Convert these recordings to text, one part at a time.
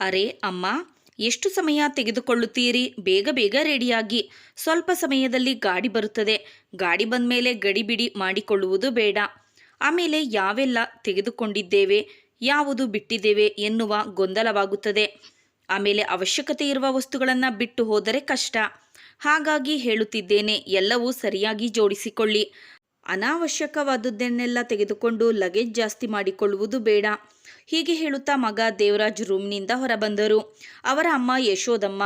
ಅರೆ ಅಮ್ಮ, ಎಷ್ಟು ಸಮಯ ತೆಗೆದುಕೊಳ್ಳುತ್ತೀರಿ? ಬೇಗ ಬೇಗ ರೆಡಿಯಾಗಿ. ಸ್ವಲ್ಪ ಸಮಯದಲ್ಲಿ ಗಾಡಿ ಬರುತ್ತದೆ. ಗಾಡಿ ಬಂದಮೇಲೆ ಗಡಿಬಿಡಿ ಮಾಡಿಕೊಳ್ಳುವುದು ಬೇಡ. ಆಮೇಲೆ ಯಾವೆಲ್ಲ ತೆಗೆದುಕೊಂಡಿದ್ದೇವೆ, ಯಾವುದು ಬಿಟ್ಟಿದ್ದೇವೆ ಎನ್ನುವ ಗೊಂದಲವಾಗುತ್ತದೆ. ಆಮೇಲೆ ಅವಶ್ಯಕತೆ ಇರುವ ವಸ್ತುಗಳನ್ನು ಬಿಟ್ಟು ಹೋದರೆ ಕಷ್ಟ. ಹಾಗಾಗಿ ಹೇಳುತ್ತಿದ್ದೇನೆ, ಎಲ್ಲವೂ ಸರಿಯಾಗಿ ಜೋಡಿಸಿಕೊಳ್ಳಿ. ಅನಾವಶ್ಯಕವಾದುದನ್ನೆಲ್ಲ ತೆಗೆದುಕೊಂಡು ಲಗೇಜ್ ಜಾಸ್ತಿ ಮಾಡಿಕೊಳ್ಳುವುದು ಬೇಡ. ಹೀಗೆ ಹೇಳುತ್ತಾ ಮಗ ದೇವರಾಜ್ ರೂಮ್ನಿಂದ ಹೊರಬಂದರು. ಅವರ ಅಮ್ಮ ಯಶೋದಮ್ಮ,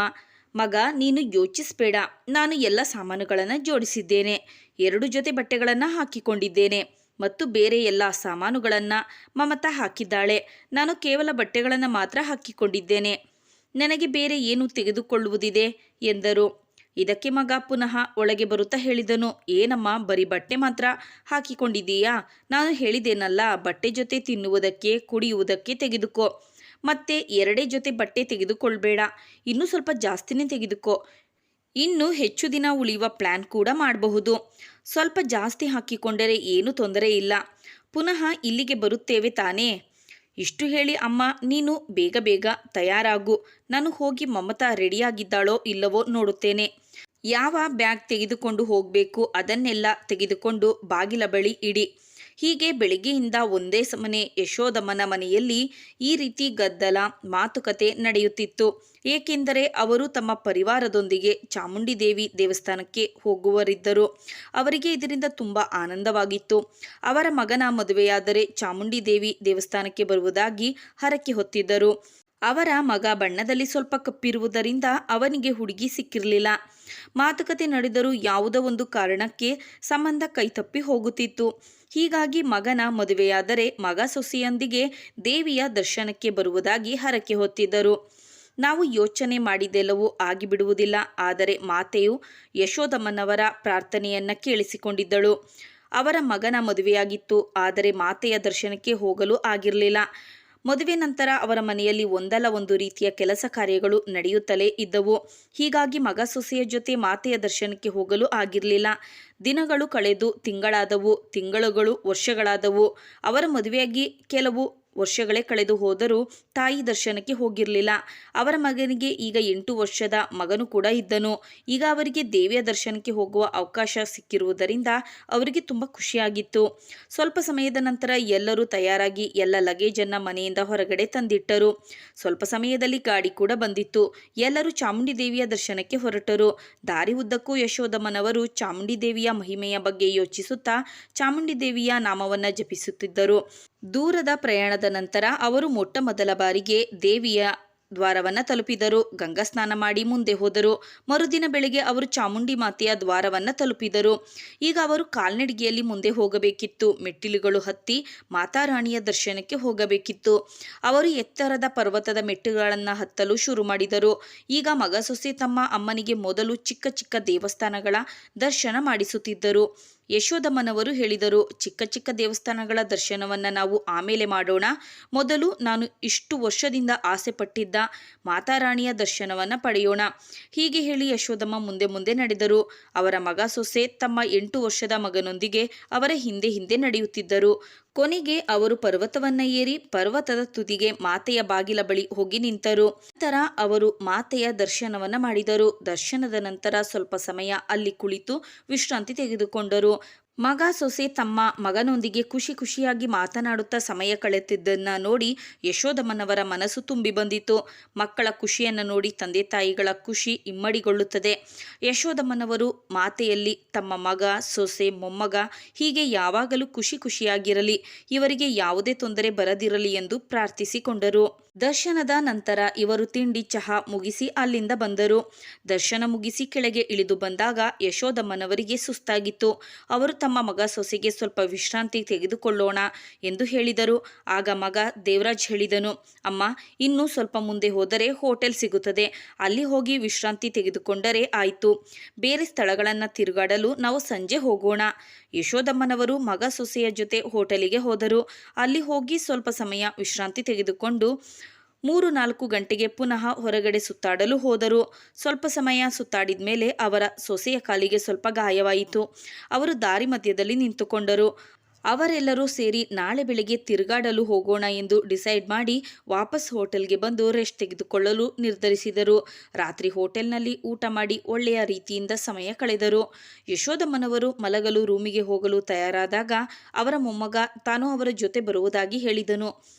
ಮಗ ನೀನು ಯೋಚಿಸಬೇಡ, ನಾನು ಎಲ್ಲ ಸಾಮಾನುಗಳನ್ನು ಜೋಡಿಸಿದ್ದೇನೆ. 2 ಜೊತೆ ಬಟ್ಟೆಗಳನ್ನು ಹಾಕಿಕೊಂಡಿದ್ದೇನೆ ಮತ್ತು ಬೇರೆ ಎಲ್ಲ ಸಾಮಾನುಗಳನ್ನು ಮಮತಾ ಹಾಕಿದ್ದಾಳೆ. ನಾನು ಕೇವಲ ಬಟ್ಟೆಗಳನ್ನು ಮಾತ್ರ ಹಾಕಿಕೊಂಡಿದ್ದೇನೆ. ನನಗೆ ಬೇರೆ ಏನು ತೆಗೆದುಕೊಳ್ಳುವುದಿದೆ ಎಂದರು. ಇದಕ್ಕೆ ಮಗ ಪುನಃ ಒಳಗೆ ಬರುತ್ತಾ ಹೇಳಿದನು, ಏನಮ್ಮ ಬರೀ ಬಟ್ಟೆ ಮಾತ್ರ ಹಾಕಿಕೊಂಡಿದ್ದೀಯಾ? ನಾನು ಹೇಳಿದ್ದೇನಲ್ಲ, ಬಟ್ಟೆ ಜೊತೆ ತಿನ್ನುವುದಕ್ಕೆ ಕುಡಿಯುವುದಕ್ಕೆ ತೆಗೆದುಕೋ. ಮತ್ತೆ 2 ಜೊತೆ ಬಟ್ಟೆ ತೆಗೆದುಕೊಳ್ಬೇಡ, ಇನ್ನೂ ಸ್ವಲ್ಪ ಜಾಸ್ತಿನೇ ತೆಗೆದುಕೋ. ಇನ್ನು ಹೆಚ್ಚು ದಿನ ಉಳಿಯುವ ಪ್ಲ್ಯಾನ್ ಕೂಡ ಮಾಡಬಹುದು. ಸ್ವಲ್ಪ ಜಾಸ್ತಿ ಹಾಕಿಕೊಂಡರೆ ಏನೂ ತೊಂದರೆ ಇಲ್ಲ. ಪುನಃ ಇಲ್ಲಿಗೆ ಬರುತ್ತೇವೆ ತಾನೇ? ಇಷ್ಟು ಹೇಳಿ, ಅಮ್ಮ ನೀನು ಬೇಗ ಬೇಗ ತಯಾರಾಗು, ನಾನು ಹೋಗಿ ಮಮತಾ ರೆಡಿಯಾಗಿದ್ದಾಳೋ ಇಲ್ಲವೋ ನೋಡುತ್ತೇನೆ. ಯಾವ ಬ್ಯಾಗ್ ತೆಗೆದುಕೊಂಡು ಹೋಗಬೇಕು ಅದನ್ನೆಲ್ಲ ತೆಗೆದುಕೊಂಡು ಬಾಗಿಲ ಬಳಿ ಇಡಿ. ಹೀಗೆ ಬೆಳಿಗ್ಗೆಯಿಂದ ಒಂದೇ ಸಮನೆ ಯಶೋದಮ್ಮನ ಮನೆಯಲ್ಲಿ ಈ ರೀತಿ ಗದ್ದಲ ಮಾತುಕತೆ ನಡೆಯುತ್ತಿತ್ತು. ಏಕೆಂದರೆ ಅವರು ತಮ್ಮ ಪರಿವಾರದೊಂದಿಗೆ ಚಾಮುಂಡಿ ದೇವಿ ದೇವಸ್ಥಾನಕ್ಕೆ ಹೋಗುವರಿದ್ದರು. ಅವರಿಗೆ ಇದರಿಂದ ತುಂಬ ಆನಂದವಾಗಿತ್ತು. ಅವರ ಮಗನ ಮದುವೆಯಾದರೆ ಚಾಮುಂಡಿ ದೇವಿ ದೇವಸ್ಥಾನಕ್ಕೆ ಬರುವುದಾಗಿ ಹರಕೆ ಹೊತ್ತಿದ್ದರು. ಅವರ ಮಗ ಬಣ್ಣದಲ್ಲಿ ಸ್ವಲ್ಪ ಕಪ್ಪಿರುವುದರಿಂದ ಅವನಿಗೆ ಹುಡುಗಿ ಸಿಕ್ಕಿರಲಿಲ್ಲ. ಮಾತುಕತೆ ನಡೆದರೂ ಯಾವುದೋ ಒಂದು ಕಾರಣಕ್ಕೆ ಸಂಬಂಧ ಕೈತಪ್ಪಿ ಹೋಗುತ್ತಿತ್ತು. ಹೀಗಾಗಿ ಮಗನ ಮದುವೆಯಾದರೆ ಮಗ ಸೊಸೆಯೊಂದಿಗೆ ದೇವಿಯ ದರ್ಶನಕ್ಕೆ ಬರುವುದಾಗಿ ಹರಕೆ ಹೊತ್ತಿದ್ದರು. ನಾವು ಯೋಚನೆ ಮಾಡಿದೆಲ್ಲವೂ ಆಗಿಬಿಡುವುದಿಲ್ಲ. ಆದರೆ ಮಾತೆಯು ಯಶೋದಮ್ಮನವರ ಪ್ರಾರ್ಥನೆಯನ್ನು ಕೇಳಿಸಿಕೊಂಡಿದ್ದಳು. ಅವರ ಮಗನ ಮದುವೆಯಾಗಿತ್ತು, ಆದರೆ ಮಾತೆಯ ದರ್ಶನಕ್ಕೆ ಹೋಗಲು ಆಗಿರಲಿಲ್ಲ. ಮದುವೆ ನಂತರ ಅವರ ಮನೆಯಲ್ಲಿ ಒಂದಲ್ಲ ಒಂದು ರೀತಿಯ ಕೆಲಸ ಕಾರ್ಯಗಳು ನಡೆಯುತ್ತಲೇ ಇದ್ದವು. ಹೀಗಾಗಿ ಮಗ ಸೊಸೆಯ ಜೊತೆ ಮಾತೆಯ ದರ್ಶನಕ್ಕೆ ಹೋಗಲು ಆಗಿರಲಿಲ್ಲ. ದಿನಗಳು ಕಳೆದು ತಿಂಗಳಾದವು, ತಿಂಗಳುಗಳು ವರ್ಷಗಳಾದವು. ಅವರ ಮದುವೆಯಾಗಿ ಕೆಲವು ವರ್ಷಗಳೇ ಕಳೆದು ಹೋದರೂ ತಾಯಿ ದರ್ಶನಕ್ಕೆ ಹೋಗಿರಲಿಲ್ಲ. ಅವರ ಮಗನಿಗೆ ಈಗ 8 ವರ್ಷದ ಮಗನು ಕೂಡ ಇದ್ದನು. ಈಗ ಅವರಿಗೆ ದೇವಿಯ ದರ್ಶನಕ್ಕೆ ಹೋಗುವ ಅವಕಾಶ ಸಿಕ್ಕಿರುವುದರಿಂದ ಅವರಿಗೆ ತುಂಬ ಖುಷಿಯಾಗಿತ್ತು. ಸ್ವಲ್ಪ ಸಮಯದ ನಂತರ ಎಲ್ಲರೂ ತಯಾರಾಗಿ ಎಲ್ಲ ಲಗೇಜನ್ನು ಮನೆಯಿಂದ ಹೊರಗಡೆ ತಂದಿಟ್ಟರು. ಸ್ವಲ್ಪ ಸಮಯದಲ್ಲಿ ಗಾಡಿ ಕೂಡ ಬಂದಿತ್ತು. ಎಲ್ಲರೂ ಚಾಮುಂಡಿ ದೇವಿಯ ದರ್ಶನಕ್ಕೆ ಹೊರಟರು. ದಾರಿ ಉದ್ದಕ್ಕೂ ಯಶೋದಮ್ಮನವರು ಚಾಮುಂಡಿ ದೇವಿಯ ಮಹಿಮೆಯ ಬಗ್ಗೆ ಯೋಚಿಸುತ್ತಾ ಚಾಮುಂಡಿ ದೇವಿಯ ನಾಮವನ್ನು ಜಪಿಸುತ್ತಿದ್ದರು. ದೂರದ ಪ್ರಯಾಣದ ನಂತರ ಅವರು ಮೊಟ್ಟ ಮೊದಲ ಬಾರಿಗೆ ದೇವಿಯ ದ್ವಾರವನ್ನು ತಲುಪಿದರು. ಗಂಗಾ ಸ್ನಾನ ಮಾಡಿ ಮುಂದೆ ಹೋದರು. ಮರುದಿನ ಬೆಳಗ್ಗೆ ಅವರು ಚಾಮುಂಡಿ ಮಾತೆಯ ದ್ವಾರವನ್ನು ತಲುಪಿದರು. ಈಗ ಅವರು ಕಾಲ್ನಡಿಗೆಯಲ್ಲಿ ಮುಂದೆ ಹೋಗಬೇಕಿತ್ತು. ಮೆಟ್ಟಿಲುಗಳು ಹತ್ತಿ ಮಾತಾರಾಣಿಯ ದರ್ಶನಕ್ಕೆ ಹೋಗಬೇಕಿತ್ತು. ಅವರು ಎತ್ತರದ ಪರ್ವತದ ಮೆಟ್ಟುಗಳನ್ನು ಹತ್ತಲು ಶುರು ಮಾಡಿದರು. ಈಗ ಮಗ ಸೊಸೆ ತಮ್ಮ ಅಮ್ಮನಿಗೆ ಮೊದಲು ಚಿಕ್ಕ ಚಿಕ್ಕ ದೇವಸ್ಥಾನಗಳ ದರ್ಶನ ಮಾಡಿಸುತ್ತಿದ್ದರು. ಯಶೋದಮ್ಮನವರು ಹೇಳಿದರು, ಚಿಕ್ಕ ಚಿಕ್ಕ ದೇವಸ್ಥಾನಗಳ ದರ್ಶನವನ್ನು ನಾವು ಆಮೇಲೆ ಮಾಡೋಣ. ಮೊದಲು ನಾನು ಇಷ್ಟು ವರ್ಷದಿಂದ ಆಸೆ ಪಟ್ಟಿದ್ದ ಮಾತಾರಾಣಿಯ ದರ್ಶನವನ್ನು ಪಡೆಯೋಣ. ಹೀಗೆ ಹೇಳಿ ಯಶೋದಮ್ಮ ಮುಂದೆ ಮುಂದೆ ನಡೆದರು. ಅವರ ಮಗ ಸೊಸೆ ತಮ್ಮ 8 ವರ್ಷದ ಮಗನೊಂದಿಗೆ ಅವರ ಹಿಂದೆ ಹಿಂದೆ ನಡೆಯುತ್ತಿದ್ದರು. ಕೊನೆಗೆ ಅವರು ಪರ್ವತವನ್ನ ಏರಿ ಪರ್ವತದ ತುದಿಗೆ ಮಾತೆಯ ಬಾಗಿಲ ಬಳಿ ಹೋಗಿ ನಿಂತರು. ನಂತರ ಅವರು ಮಾತೆಯ ದರ್ಶನವನ್ನ ಮಾಡಿದರು. ದರ್ಶನದ ನಂತರ ಸ್ವಲ್ಪ ಸಮಯ ಅಲ್ಲಿ ಕುಳಿತು ವಿಶ್ರಾಂತಿ ತೆಗೆದುಕೊಂಡರು. ಮಗ ಸೊಸೆ ತಮ್ಮ ಮಗನೊಂದಿಗೆ ಖುಷಿ ಖುಷಿಯಾಗಿ ಮಾತನಾಡುತ್ತಾ ಸಮಯ ಕಳೆಯುತ್ತಿದ್ದನ್ನ ನೋಡಿ ಯಶೋದಮ್ಮನವರ ಮನಸ್ಸು ತುಂಬಿ ಬಂದಿತು. ಮಕ್ಕಳ ಖುಷಿಯನ್ನು ನೋಡಿ ತಂದೆ ತಾಯಿಗಳ ಖುಷಿ ಇಮ್ಮಡಿಗೊಳ್ಳುತ್ತದೆ. ಯಶೋದಮ್ಮನವರು ಮಾತೆಯಲ್ಲಿ ತಮ್ಮ ಮಗ ಸೊಸೆ ಮೊಮ್ಮಗ ಹೀಗೆ ಯಾವಾಗಲೂ ಖುಷಿ ಖುಷಿಯಾಗಿರಲಿ, ಇವರಿಗೆ ಯಾವುದೇ ತೊಂದರೆ ಬರದಿರಲಿ ಎಂದು ಪ್ರಾರ್ಥಿಸಿಕೊಂಡರು. ದರ್ಶನದ ನಂತರ ಇವರು ತಿಂಡಿ ಚಹಾ ಮುಗಿಸಿ ಅಲ್ಲಿಂದ ಬಂದರು. ದರ್ಶನ ಮುಗಿಸಿ ಕೆಳಗೆ ಇಳಿದು ಬಂದಾಗ ಯಶೋದಮ್ಮನವರಿಗೆ ಸುಸ್ತಾಗಿತ್ತು. ಅವರು ತಮ್ಮ ಮಗ ಸೊಸೆಗೆ ಸ್ವಲ್ಪ ವಿಶ್ರಾಂತಿ ತೆಗೆದುಕೊಳ್ಳೋಣ ಎಂದು ಹೇಳಿದರು. ಆಗ ಮಗ ದೇವರಾಜ್ ಹೇಳಿದನು, ಅಮ್ಮ ಇನ್ನೂ ಸ್ವಲ್ಪ ಮುಂದೆ ಹೋದರೆ ಹೋಟೆಲ್ ಸಿಗುತ್ತದೆ, ಅಲ್ಲಿ ಹೋಗಿ ವಿಶ್ರಾಂತಿ ತೆಗೆದುಕೊಂಡರೆ ಆಯಿತು. ಬೇರೆ ಸ್ಥಳಗಳನ್ನು ತಿರುಗಾಡಲು ನಾವು ಸಂಜೆ ಹೋಗೋಣ. ಯಶೋದಮ್ಮನವರು ಮಗ ಸೊಸೆಯ ಜೊತೆ ಹೋಟೆಲಿಗೆ ಹೋದರು. ಅಲ್ಲಿ ಹೋಗಿ ಸ್ವಲ್ಪ ಸಮಯ ವಿಶ್ರಾಂತಿ ತೆಗೆದುಕೊಂಡು 3-4 ಗಂಟೆಗೆ ಪುನಃ ಹೊರಗಡೆ ಸುತ್ತಾಡಲು ಹೋದರು. ಸ್ವಲ್ಪ ಸಮಯ ಸುತ್ತಾಡಿದ ಮೇಲೆ ಅವರ ಸೊಸೆಯ ಕಾಲಿಗೆ ಸ್ವಲ್ಪ ಗಾಯವಾಯಿತು. ಅವರು ದಾರಿ ಮಧ್ಯದಲ್ಲಿ ನಿಂತುಕೊಂಡರು. ಅವರೆಲ್ಲರೂ ಸೇರಿ ನಾಳೆ ಬೆಳಿಗ್ಗೆ ತಿರುಗಾಡಲು ಹೋಗೋಣ ಎಂದು ಡಿಸೈಡ್ ಮಾಡಿ ವಾಪಸ್ ಹೋಟೆಲ್ಗೆ ಬಂದು ರೆಸ್ಟ್ ತೆಗೆದುಕೊಳ್ಳಲು ನಿರ್ಧರಿಸಿದರು. ರಾತ್ರಿ ಹೋಟೆಲ್ನಲ್ಲಿ ಊಟ ಮಾಡಿ ಒಳ್ಳೆಯ ರೀತಿಯಿಂದ ಸಮಯ ಕಳೆದರು. ಯಶೋದಮ್ಮನವರು ಮಲಗಲು ರೂಮಿಗೆ ಹೋಗಲು ತಯಾರಾದಾಗ ಅವರ ಮೊಮ್ಮಗ ತಾನು ಅವರ ಜೊತೆ ಬರುವುದಾಗಿ ಹೇಳಿದನು.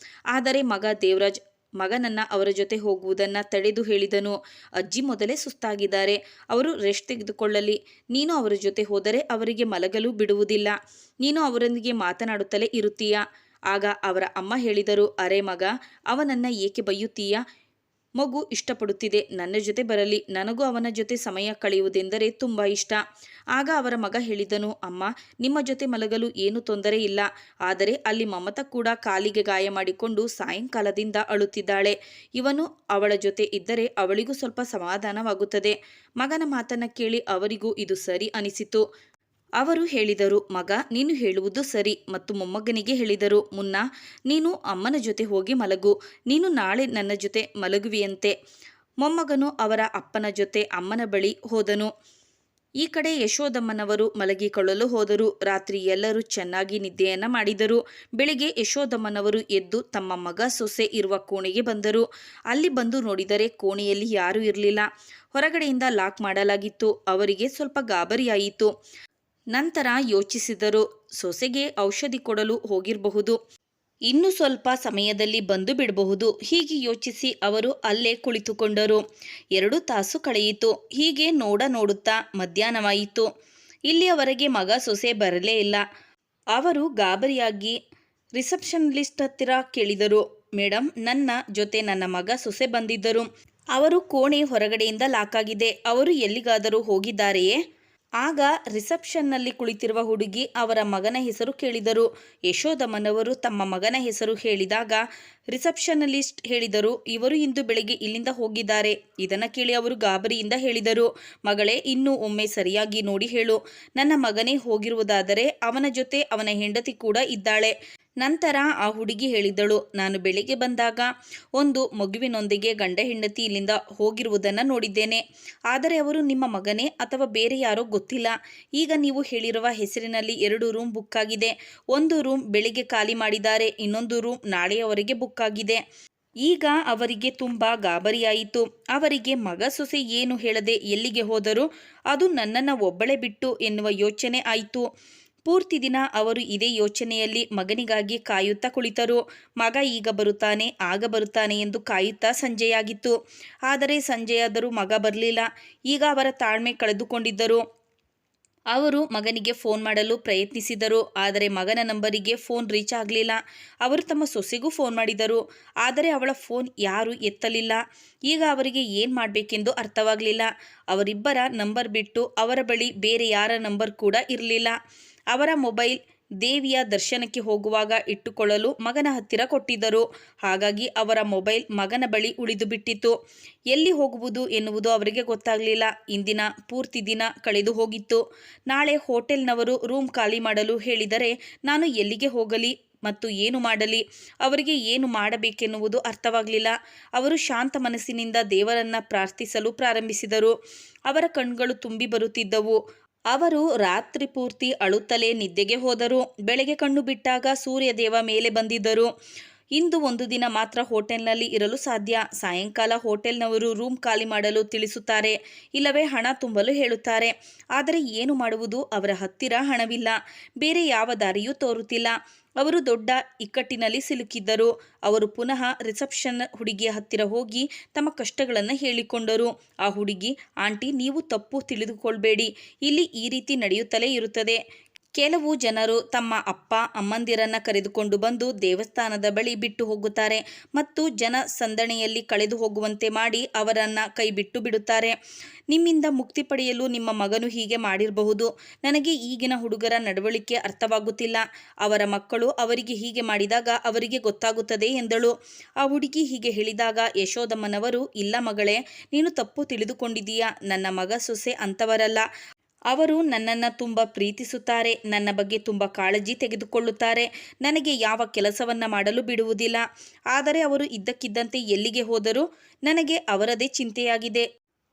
ಆದರೆ ಮಗ ದೇವರಾಜ್ ಮಗನನ್ನ ಅವರ ಜೊತೆ ಹೋಗುವುದನ್ನು ತಡೆದು ಹೇಳಿದನು. ಅಜ್ಜಿ ಮೊದಲೇ ಸುಸ್ತಾಗಿದ್ದಾರೆ, ಅವರು ರೆಸ್ಟ್ ತೆಗೆದುಕೊಳ್ಳಲಿ. ನೀನು ಅವರ ಜೊತೆ ಹೋದರೆ ಅವರಿಗೆ ಮಲಗಲು ಬಿಡುವುದಿಲ್ಲ. ನೀನು ಅವರೊಂದಿಗೆ ಮಾತನಾಡುತ್ತಲೇ ಇರುತ್ತೀಯ. ಆಗ ಅವರ ಅಮ್ಮ ಹೇಳಿದರು, ಅರೆ ಮಗ, ಅವನನ್ನು ಏಕೆ ಬೈಯುತ್ತೀಯ? ಮಗು ಇಷ್ಟಪಡುತ್ತಿದೆ, ನನ್ನ ಜೊತೆ ಬರಲಿ. ನನಗೂ ಅವನ ಜೊತೆ ಸಮಯ ಕಳೆಯುವುದೆಂದರೆ ತುಂಬ ಇಷ್ಟ. ಆಗ ಅವರ ಮಗ ಹೇಳಿದನು, ಅಮ್ಮ, ನಿಮ್ಮ ಜೊತೆ ಮಲಗಲು ಏನು ತೊಂದರೆ ಇಲ್ಲ. ಆದರೆ ಅಲ್ಲಿ ಮಮತಾ ಕೂಡ ಕಾಲಿಗೆ ಗಾಯ ಮಾಡಿಕೊಂಡು ಸಾಯಂಕಾಲದಿಂದ ಅಳುತ್ತಿದ್ದಾಳೆ. ಇವನು ಅವಳ ಜೊತೆ ಇದ್ದರೆ ಅವಳಿಗೂ ಸ್ವಲ್ಪ ಸಮಾಧಾನವಾಗುತ್ತದೆ. ಮಗನ ಮಾತನ್ನು ಕೇಳಿ ಅವರಿಗೂ ಇದು ಸರಿ ಅನಿಸಿತು. ಅವರು ಹೇಳಿದರು, ಮಗ, ನೀನು ಹೇಳುವುದು ಸರಿ. ಮತ್ತು ಮೊಮ್ಮಗನಿಗೆ ಹೇಳಿದರು, ಮುನ್ನ, ನೀನು ಅಮ್ಮನ ಜೊತೆ ಹೋಗಿ ಮಲಗು. ನೀನು ನಾಳೆ ನನ್ನ ಜೊತೆ ಮಲಗುವಿಯಂತೆ. ಮೊಮ್ಮಗನು ಅವರ ಅಪ್ಪನ ಜೊತೆ ಅಮ್ಮನ ಬಳಿ ಹೋದನು. ಈ ಕಡೆ ಯಶೋದಮ್ಮನವರು ಮಲಗಿಕೊಳ್ಳಲು ಹೋದರು. ರಾತ್ರಿ ಎಲ್ಲರೂ ಚೆನ್ನಾಗಿ ನಿದ್ದೆಯನ್ನು ಮಾಡಿದರು. ಬೆಳಿಗ್ಗೆ ಯಶೋದಮ್ಮನವರು ಎದ್ದು ತಮ್ಮ ಮಗ ಸೊಸೆ ಇರುವ ಕೋಣೆಗೆ ಬಂದರು. ಅಲ್ಲಿ ಬಂದು ನೋಡಿದರೆ ಕೋಣೆಯಲ್ಲಿ ಯಾರೂ ಇರಲಿಲ್ಲ. ಹೊರಗಡೆಯಿಂದ ಲಾಕ್ ಮಾಡಲಾಗಿತ್ತು. ಅವರಿಗೆ ಸ್ವಲ್ಪ ಗಾಬರಿಯಾಯಿತು. ನಂತರ ಯೋಚಿಸಿದರು, ಸೊಸೆಗೆ ಔಷಧಿ ಕೊಡಲು ಹೋಗಿರಬಹುದು, ಇನ್ನು ಸ್ವಲ್ಪ ಸಮಯದಲ್ಲಿ ಬಂದು ಬಿಡಬಹುದು. ಹೀಗೆ ಯೋಚಿಸಿ ಅವರು ಅಲ್ಲೇ ಕುಳಿತುಕೊಂಡರು. 2 ತಾಸು ಕಳೆಯಿತು. ಹೀಗೆ ನೋಡುತ್ತಾ ಮಧ್ಯಾಹ್ನವಾಯಿತು. ಇಲ್ಲಿಯವರೆಗೆ ಮಗ ಸೊಸೆ ಬರಲೇ ಇಲ್ಲ. ಅವರು ಗಾಬರಿಯಾಗಿ ರಿಸೆಪ್ಷನಿಸ್ಟ್ ಹತ್ತಿರ ಕೇಳಿದರು, ಮೇಡಮ್, ನನ್ನ ಜೊತೆ ನನ್ನ ಮಗ ಸೊಸೆ ಬಂದಿದ್ದರು. ಅವರು ಕೋಣೆ ಹೊರಗಡೆಯಿಂದ ಲಾಕ್ ಆಗಿದೆ. ಅವರು ಎಲ್ಲಿಗಾದರೂ ಹೋಗಿದ್ದಾರೆಯೇ? ಆಗ ರಿಸೆಪ್ಷನ್ನಲ್ಲಿ ಕುಳಿತಿರುವ ಹುಡುಗಿ ಅವರ ಮಗನ ಹೆಸರು ಕೇಳಿದರು. ಯಶೋದಮ್ಮನವರು ತಮ್ಮ ಮಗನ ಹೆಸರು ಹೇಳಿದಾಗ ರಿಸೆಪ್ಷನಲಿಸ್ಟ್ ಹೇಳಿದರು, ಇವರು ಇಂದು ಬೆಳಿಗ್ಗೆ ಇಲ್ಲಿಂದ ಹೋಗಿದ್ದಾರೆ. ಇದನ್ನು ಕೇಳಿ ಅವರು ಗಾಬರಿಯಿಂದ ಹೇಳಿದರು, ಮಗಳೇ, ಇನ್ನೂ ಒಮ್ಮೆ ಸರಿಯಾಗಿ ನೋಡಿ ಹೇಳು. ನನ್ನ ಮಗನೇ ಹೋಗಿರುವುದಾದರೆ ಅವನ ಜೊತೆ ಅವನ ಹೆಂಡತಿ ಕೂಡ ಇದ್ದಾಳೆ. ನಂತರ ಆ ಹುಡುಗಿ ಹೇಳಿದಳು, ನಾನು ಬೆಳಿಗ್ಗೆ ಬಂದಾಗ ಒಂದು ಮಗುವಿನೊಂದಿಗೆ ಗಂಡ ಹೆಂಡತಿ ಇಲ್ಲಿಂದ ಹೋಗಿರುವುದನ್ನು ನೋಡಿದ್ದೇನೆ. ಆದರೆ ಅವರು ನಿಮ್ಮ ಮಗನೇ ಅಥವಾ ಬೇರೆ ಯಾರೋ ಗೊತ್ತಿಲ್ಲ. ಈಗ ನೀವು ಹೇಳಿರುವ ಹೆಸರಿನಲ್ಲಿ 2 ರೂಮ್ ಬುಕ್ ಆಗಿದೆ. ಒಂದು ರೂಮ್ ಬೆಳಿಗ್ಗೆ ಖಾಲಿ ಮಾಡಿದ್ದಾರೆ, ಇನ್ನೊಂದು ರೂಮ್ ನಾಳೆಯವರೆಗೆ ಬುಕ್ ಆಗಿದೆ. ಈಗ ಅವರಿಗೆ ತುಂಬ ಗಾಬರಿಯಾಯಿತು. ಅವರಿಗೆ ಮಗ ಸೊಸೆ ಏನು ಹೇಳದೆ ಎಲ್ಲಿಗೆ ಹೋದರು, ಅದು ನನ್ನನ್ನು ಒಬ್ಬಳೇ ಬಿಟ್ಟು ಎನ್ನುವ ಯೋಚನೆ ಆಯಿತು. ಪೂರ್ತಿ ದಿನ ಅವರು ಇದೇ ಯೋಚನೆಯಲ್ಲಿ ಮಗನಿಗಾಗಿ ಕಾಯುತ್ತಾ ಕುಳಿತರು. ಮಗ ಈಗ ಬರುತ್ತಾನೆ, ಆಗ ಬರುತ್ತಾನೆ ಎಂದು ಕಾಯುತ್ತಾ ಸಂಜೆಯಾಗಿತ್ತು. ಆದರೆ ಸಂಜೆಯಾದರೂ ಮಗ ಬರಲಿಲ್ಲ. ಈಗ ಅವರ ತಾಳ್ಮೆ ಕಳೆದುಕೊಂಡಿದ್ದರು. ಅವರು ಮಗನಿಗೆ ಫೋನ್ ಮಾಡಲು ಪ್ರಯತ್ನಿಸಿದರು. ಆದರೆ ಮಗನ ನಂಬರಿಗೆ ಫೋನ್ ರೀಚ್ ಆಗಲಿಲ್ಲ. ಅವರು ತಮ್ಮ ಸೊಸೆಗೂ ಫೋನ್ ಮಾಡಿದರು. ಆದರೆ ಅವಳ ಫೋನ್ ಯಾರೂ ಎತ್ತಲಿಲ್ಲ. ಈಗ ಅವರಿಗೆ ಏನು ಮಾಡಬೇಕೆಂದು ಅರ್ಥವಾಗಲಿಲ್ಲ. ಅವರಿಬ್ಬರ ನಂಬರ್ ಬಿಟ್ಟು ಅವರ ಬಳಿ ಬೇರೆ ಯಾರ ನಂಬರ್ ಕೂಡ ಇರಲಿಲ್ಲ. ಅವರ ಮೊಬೈಲ್ ದೇವಿಯ ದರ್ಶನಕ್ಕೆ ಹೋಗುವಾಗ ಇಟ್ಟುಕೊಳ್ಳಲು ಮಗನ ಹತ್ತಿರ ಕೊಟ್ಟಿದ್ದರು. ಹಾಗಾಗಿ ಅವರ ಮೊಬೈಲ್ ಮಗನ ಬಳಿ ಉಳಿದು ಬಿಟ್ಟಿತು. ಎಲ್ಲಿ ಹೋಗುವುದು ಎನ್ನುವುದು ಅವರಿಗೆ ಗೊತ್ತಾಗಲಿಲ್ಲ. ಇಂದಿನ ಪೂರ್ತಿ ದಿನ ಕಳೆದು ಹೋಗಿತ್ತು. ನಾಳೆ ಹೋಟೆಲ್ನವರು ರೂಮ್ ಖಾಲಿ ಮಾಡಲು ಹೇಳಿದರೆ ನಾನು ಎಲ್ಲಿಗೆ ಹೋಗಲಿ ಮತ್ತು ಏನು ಮಾಡಲಿ? ಅವರಿಗೆ ಏನು ಮಾಡಬೇಕೆನ್ನುವುದು ಅರ್ಥವಾಗಲಿಲ್ಲ. ಅವರು ಶಾಂತ ಮನಸ್ಸಿನಿಂದ ದೇವರನ್ನ ಪ್ರಾರ್ಥಿಸಲು ಪ್ರಾರಂಭಿಸಿದರು. ಅವರ ಕಣ್ಗಳು ತುಂಬಿ ಬರುತ್ತಿದ್ದವು. ಅವರು ರಾತ್ರಿ ಪೂರ್ತಿ ಅಳುತ್ತಲೇ ನಿದ್ದೆಗೆ ಹೋದರು. ಬೆಳಗ್ಗೆ ಕಣ್ಣು ಬಿಟ್ಟಾಗ ಸೂರ್ಯದೇವ ಮೇಲೆ ಬಂದಿದ್ದರು. ಇಂದು ಒಂದು ದಿನ ಮಾತ್ರ ಹೋಟೆಲ್ನಲ್ಲಿ ಇರಲು ಸಾಧ್ಯ. ಸಾಯಂಕಾಲ ಹೋಟೆಲ್ನವರು ರೂಮ್ ಖಾಲಿ ಮಾಡಲು ತಿಳಿಸುತ್ತಾರೆ, ಇಲ್ಲವೇ ಹಣ ತುಂಬಲು ಹೇಳುತ್ತಾರೆ. ಆದರೆ ಏನು ಮಾಡುವುದು? ಅವರ ಹತ್ತಿರ ಹಣವಿಲ್ಲ. ಬೇರೆ ಯಾವ ದಾರಿಯೂ ತೋರುತ್ತಿಲ್ಲ. ಅವರು ದೊಡ್ಡ ಇಕ್ಕಟ್ಟಿನಲ್ಲಿ ಸಿಲುಕಿದ್ದರು. ಅವರು ಪುನಃ ರಿಸೆಪ್ಷನ್ ಹುಡುಗಿಯ ಹತ್ತಿರ ಹೋಗಿ ತಮ್ಮ ಕಷ್ಟಗಳನ್ನು ಹೇಳಿಕೊಂಡರು. ಆ ಹುಡುಗಿ, ಆಂಟಿ, ನೀವು ತಪ್ಪು ತಿಳಿದುಕೊಳ್ಬೇಡಿ, ಇಲ್ಲಿ ಈ ರೀತಿ ನಡೆಯುತ್ತಲೇ ಇರುತ್ತದೆ. ಕೆಲವು ಜನರು ತಮ್ಮ ಅಪ್ಪ ಅಮ್ಮಂದಿರನ್ನು ಕರೆದುಕೊಂಡು ಬಂದು ದೇವಸ್ಥಾನದ ಬಳಿ ಬಿಟ್ಟು ಹೋಗುತ್ತಾರೆ ಮತ್ತು ಜನ ಸಂದಣಿಯಲ್ಲಿ ಕಳೆದು ಹೋಗುವಂತೆ ಮಾಡಿ ಅವರನ್ನು ಕೈ ಬಿಟ್ಟು ಬಿಡುತ್ತಾರೆ. ನಿಮ್ಮಿಂದ ಮುಕ್ತಿ ಪಡೆಯಲು ನಿಮ್ಮ ಮಗನು ಹೀಗೆ ಮಾಡಿರಬಹುದು. ನನಗೆ ಈಗಿನ ಹುಡುಗರ ನಡವಳಿಕೆ ಅರ್ಥವಾಗುತ್ತಿಲ್ಲ. ಅವರ ಮಕ್ಕಳು ಅವರಿಗೆ ಹೀಗೆ ಮಾಡಿದಾಗ ಅವರಿಗೆ ಗೊತ್ತಾಗುತ್ತದೆ ಎಂದಳು. ಆ ಹುಡುಗಿ ಹೀಗೆ ಹೇಳಿದಾಗ ಯಶೋದಮ್ಮನವರು, ಇಲ್ಲ ಮಗಳೇ, ನೀನು ತಪ್ಪು ತಿಳಿದುಕೊಂಡಿದ್ದೀಯಾ. ನನ್ನ ಮಗ ಸೊಸೆ ಅಂಥವರಲ್ಲ. ಅವರು ನನ್ನನ್ನು ತುಂಬ ಪ್ರೀತಿಸುತ್ತಾರೆ, ನನ್ನ ಬಗ್ಗೆ ತುಂಬ ಕಾಳಜಿ ತೆಗೆದುಕೊಳ್ಳುತ್ತಾರೆ, ನನಗೆ ಯಾವ ಕೆಲಸವನ್ನು ಮಾಡಲು ಬಿಡುವುದಿಲ್ಲ. ಆದರೆ ಅವರು ಇದ್ದಕ್ಕಿದ್ದಂತೆ ಎಲ್ಲಿಗೆ ಹೋದರೂ ನನಗೆ ಅವರದೇ ಚಿಂತೆಯಾಗಿದೆ.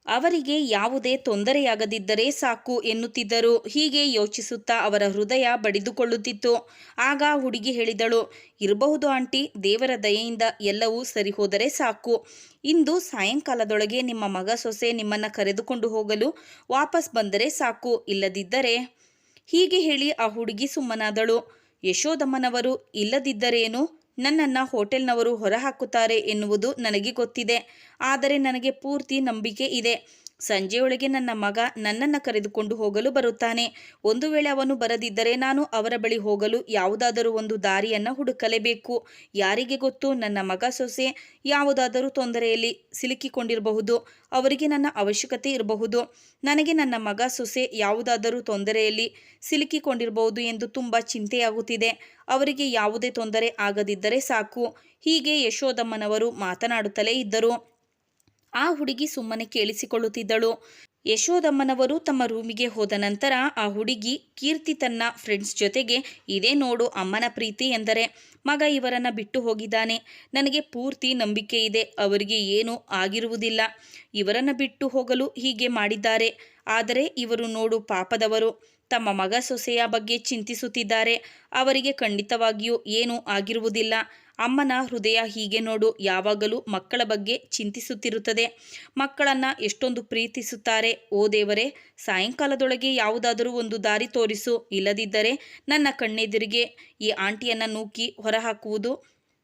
ಅವರಿಗೆ ಯಾವುದೇ ತೊಂದರೆಯಾಗದಿದ್ದರೆ ಸಾಕು ಎನ್ನುತ್ತಿದ್ದರು. ಹೀಗೆ ಯೋಚಿಸುತ್ತಾ ಅವರ ಹೃದಯ ಬಡಿದುಕೊಳ್ಳುತ್ತಿತ್ತು. ಆಗ ಹುಡುಗಿ ಹೇಳಿದಳು, ಇರಬಹುದು ಆಂಟಿ, ದೇವರ ದಯೆಯಿಂದ ಎಲ್ಲವೂ ಸರಿ ಹೋದರೆ ಸಾಕು. ಇಂದು ಸಾಯಂಕಾಲದೊಳಗೆ ನಿಮ್ಮ ಮಗ ಸೊಸೆ ನಿಮ್ಮನ್ನು ಕರೆದುಕೊಂಡು ಹೋಗಲು ವಾಪಸ್ ಬಂದರೆ ಸಾಕು, ಇಲ್ಲದಿದ್ದರೆ. ಹೀಗೆ ಹೇಳಿ ಆ ಹುಡುಗಿ ಸುಮ್ಮನಾದಳು. ಯಶೋದಮ್ಮನವರು ಇಲ್ಲದಿದ್ದರೇನು, ನನ್ನನ್ನು ಹೋಟೆಲ್ನವರು ಹೊರಹಾಕುತ್ತಾರೆ ಎನ್ನುವುದು ನನಗೆ ಗೊತ್ತಿದೆ. ಆದರೆ ನನಗೆ ಪೂರ್ತಿ ನಂಬಿಕೆ ಇದೆ. ಸಂಜೆಯೊಳಗೆ ನನ್ನ ಮಗ ನನ್ನನ್ನು ಕರೆದುಕೊಂಡು ಹೋಗಲು ಬರುತ್ತಾನೆ. ಒಂದು ವೇಳೆ ಅವನು ಬರದಿದ್ದರೆ ನಾನು ಅವರ ಬಳಿ ಹೋಗಲು ಯಾವುದಾದರೂ ಒಂದು ದಾರಿಯನ್ನು ಹುಡುಕಲೇಬೇಕು. ಯಾರಿಗೆ ಗೊತ್ತು, ನನ್ನ ಮಗ ಸೊಸೆ ಯಾವುದಾದರೂ ತೊಂದರೆಯಲ್ಲಿ ಸಿಲುಕಿಕೊಂಡಿರಬಹುದು. ಅವರಿಗೆ ನನ್ನ ಅವಶ್ಯಕತೆ ಇರಬಹುದು. ನನಗೆ ನನ್ನ ಮಗ ಸೊಸೆ ಯಾವುದಾದರೂ ತೊಂದರೆಯಲ್ಲಿ ಸಿಲುಕಿಕೊಂಡಿರಬಹುದು ಎಂದು ತುಂಬ ಚಿಂತೆಯಾಗುತ್ತಿದೆ. ಅವರಿಗೆ ಯಾವುದೇ ತೊಂದರೆ ಆಗದಿದ್ದರೆ ಸಾಕು. ಹೀಗೆ ಯಶೋದಮ್ಮನವರು ಮಾತನಾಡುತ್ತಲೇ ಇದ್ದರು. ಆ ಹುಡುಗಿ ಸುಮ್ಮನೆ ಕೇಳಿಸಿಕೊಳ್ಳುತ್ತಿದ್ದಳು. ಯಶೋದಮ್ಮನವರು ತಮ್ಮ ರೂಮಿಗೆ ಹೋದ ನಂತರ ಆ ಹುಡುಗಿ ಕೀರ್ತಿ ತನ್ನ ಫ್ರೆಂಡ್ಸ್ ಜೊತೆಗೆ, ಇದೇ ನೋಡು ಅಮ್ಮನ ಪ್ರೀತಿ ಎಂದರೆ. ಮಗ ಇವರನ್ನು ಬಿಟ್ಟು ಹೋಗಿದ್ದಾನೆ. ನನಗೆ ಪೂರ್ತಿ ನಂಬಿಕೆ ಇದೆ, ಅವರಿಗೆ ಏನೂ ಆಗಿರುವುದಿಲ್ಲ. ಇವರನ್ನು ಬಿಟ್ಟು ಹೋಗಲು ಹೀಗೆ ಮಾಡಿದ್ದಾರೆ. ಆದರೆ ಇವರು ನೋಡು ಪಾಪದವರು, ತಮ್ಮ ಮಗ ಸೊಸೆಯ ಬಗ್ಗೆ ಚಿಂತಿಸುತ್ತಿದ್ದಾರೆ. ಅವರಿಗೆ ಖಂಡಿತವಾಗಿಯೂ ಏನೂ ಆಗಿರುವುದಿಲ್ಲ. ಅಮ್ಮನ ಹೃದಯ ಹೀಗೆ ನೋಡು, ಯಾವಾಗಲೂ ಮಕ್ಕಳ ಬಗ್ಗೆ ಚಿಂತಿಸುತ್ತಿರುತ್ತದೆ. ಮಕ್ಕಳನ್ನು ಎಷ್ಟೊಂದು ಪ್ರೀತಿಸುತ್ತಾರೆ. ಓ ದೇವರೇ, ಸಾಯಂಕಾಲದೊಳಗೆ ಯಾವುದಾದರೂ ಒಂದು ದಾರಿ ತೋರಿಸು. ಇಲ್ಲದಿದ್ದರೆ ನನ್ನ ಕಣ್ಣೆದುರಿಗೆ ಈ ಆಂಟಿಯನ್ನು ನೂಕಿ ಹೊರಹಾಕುವುದು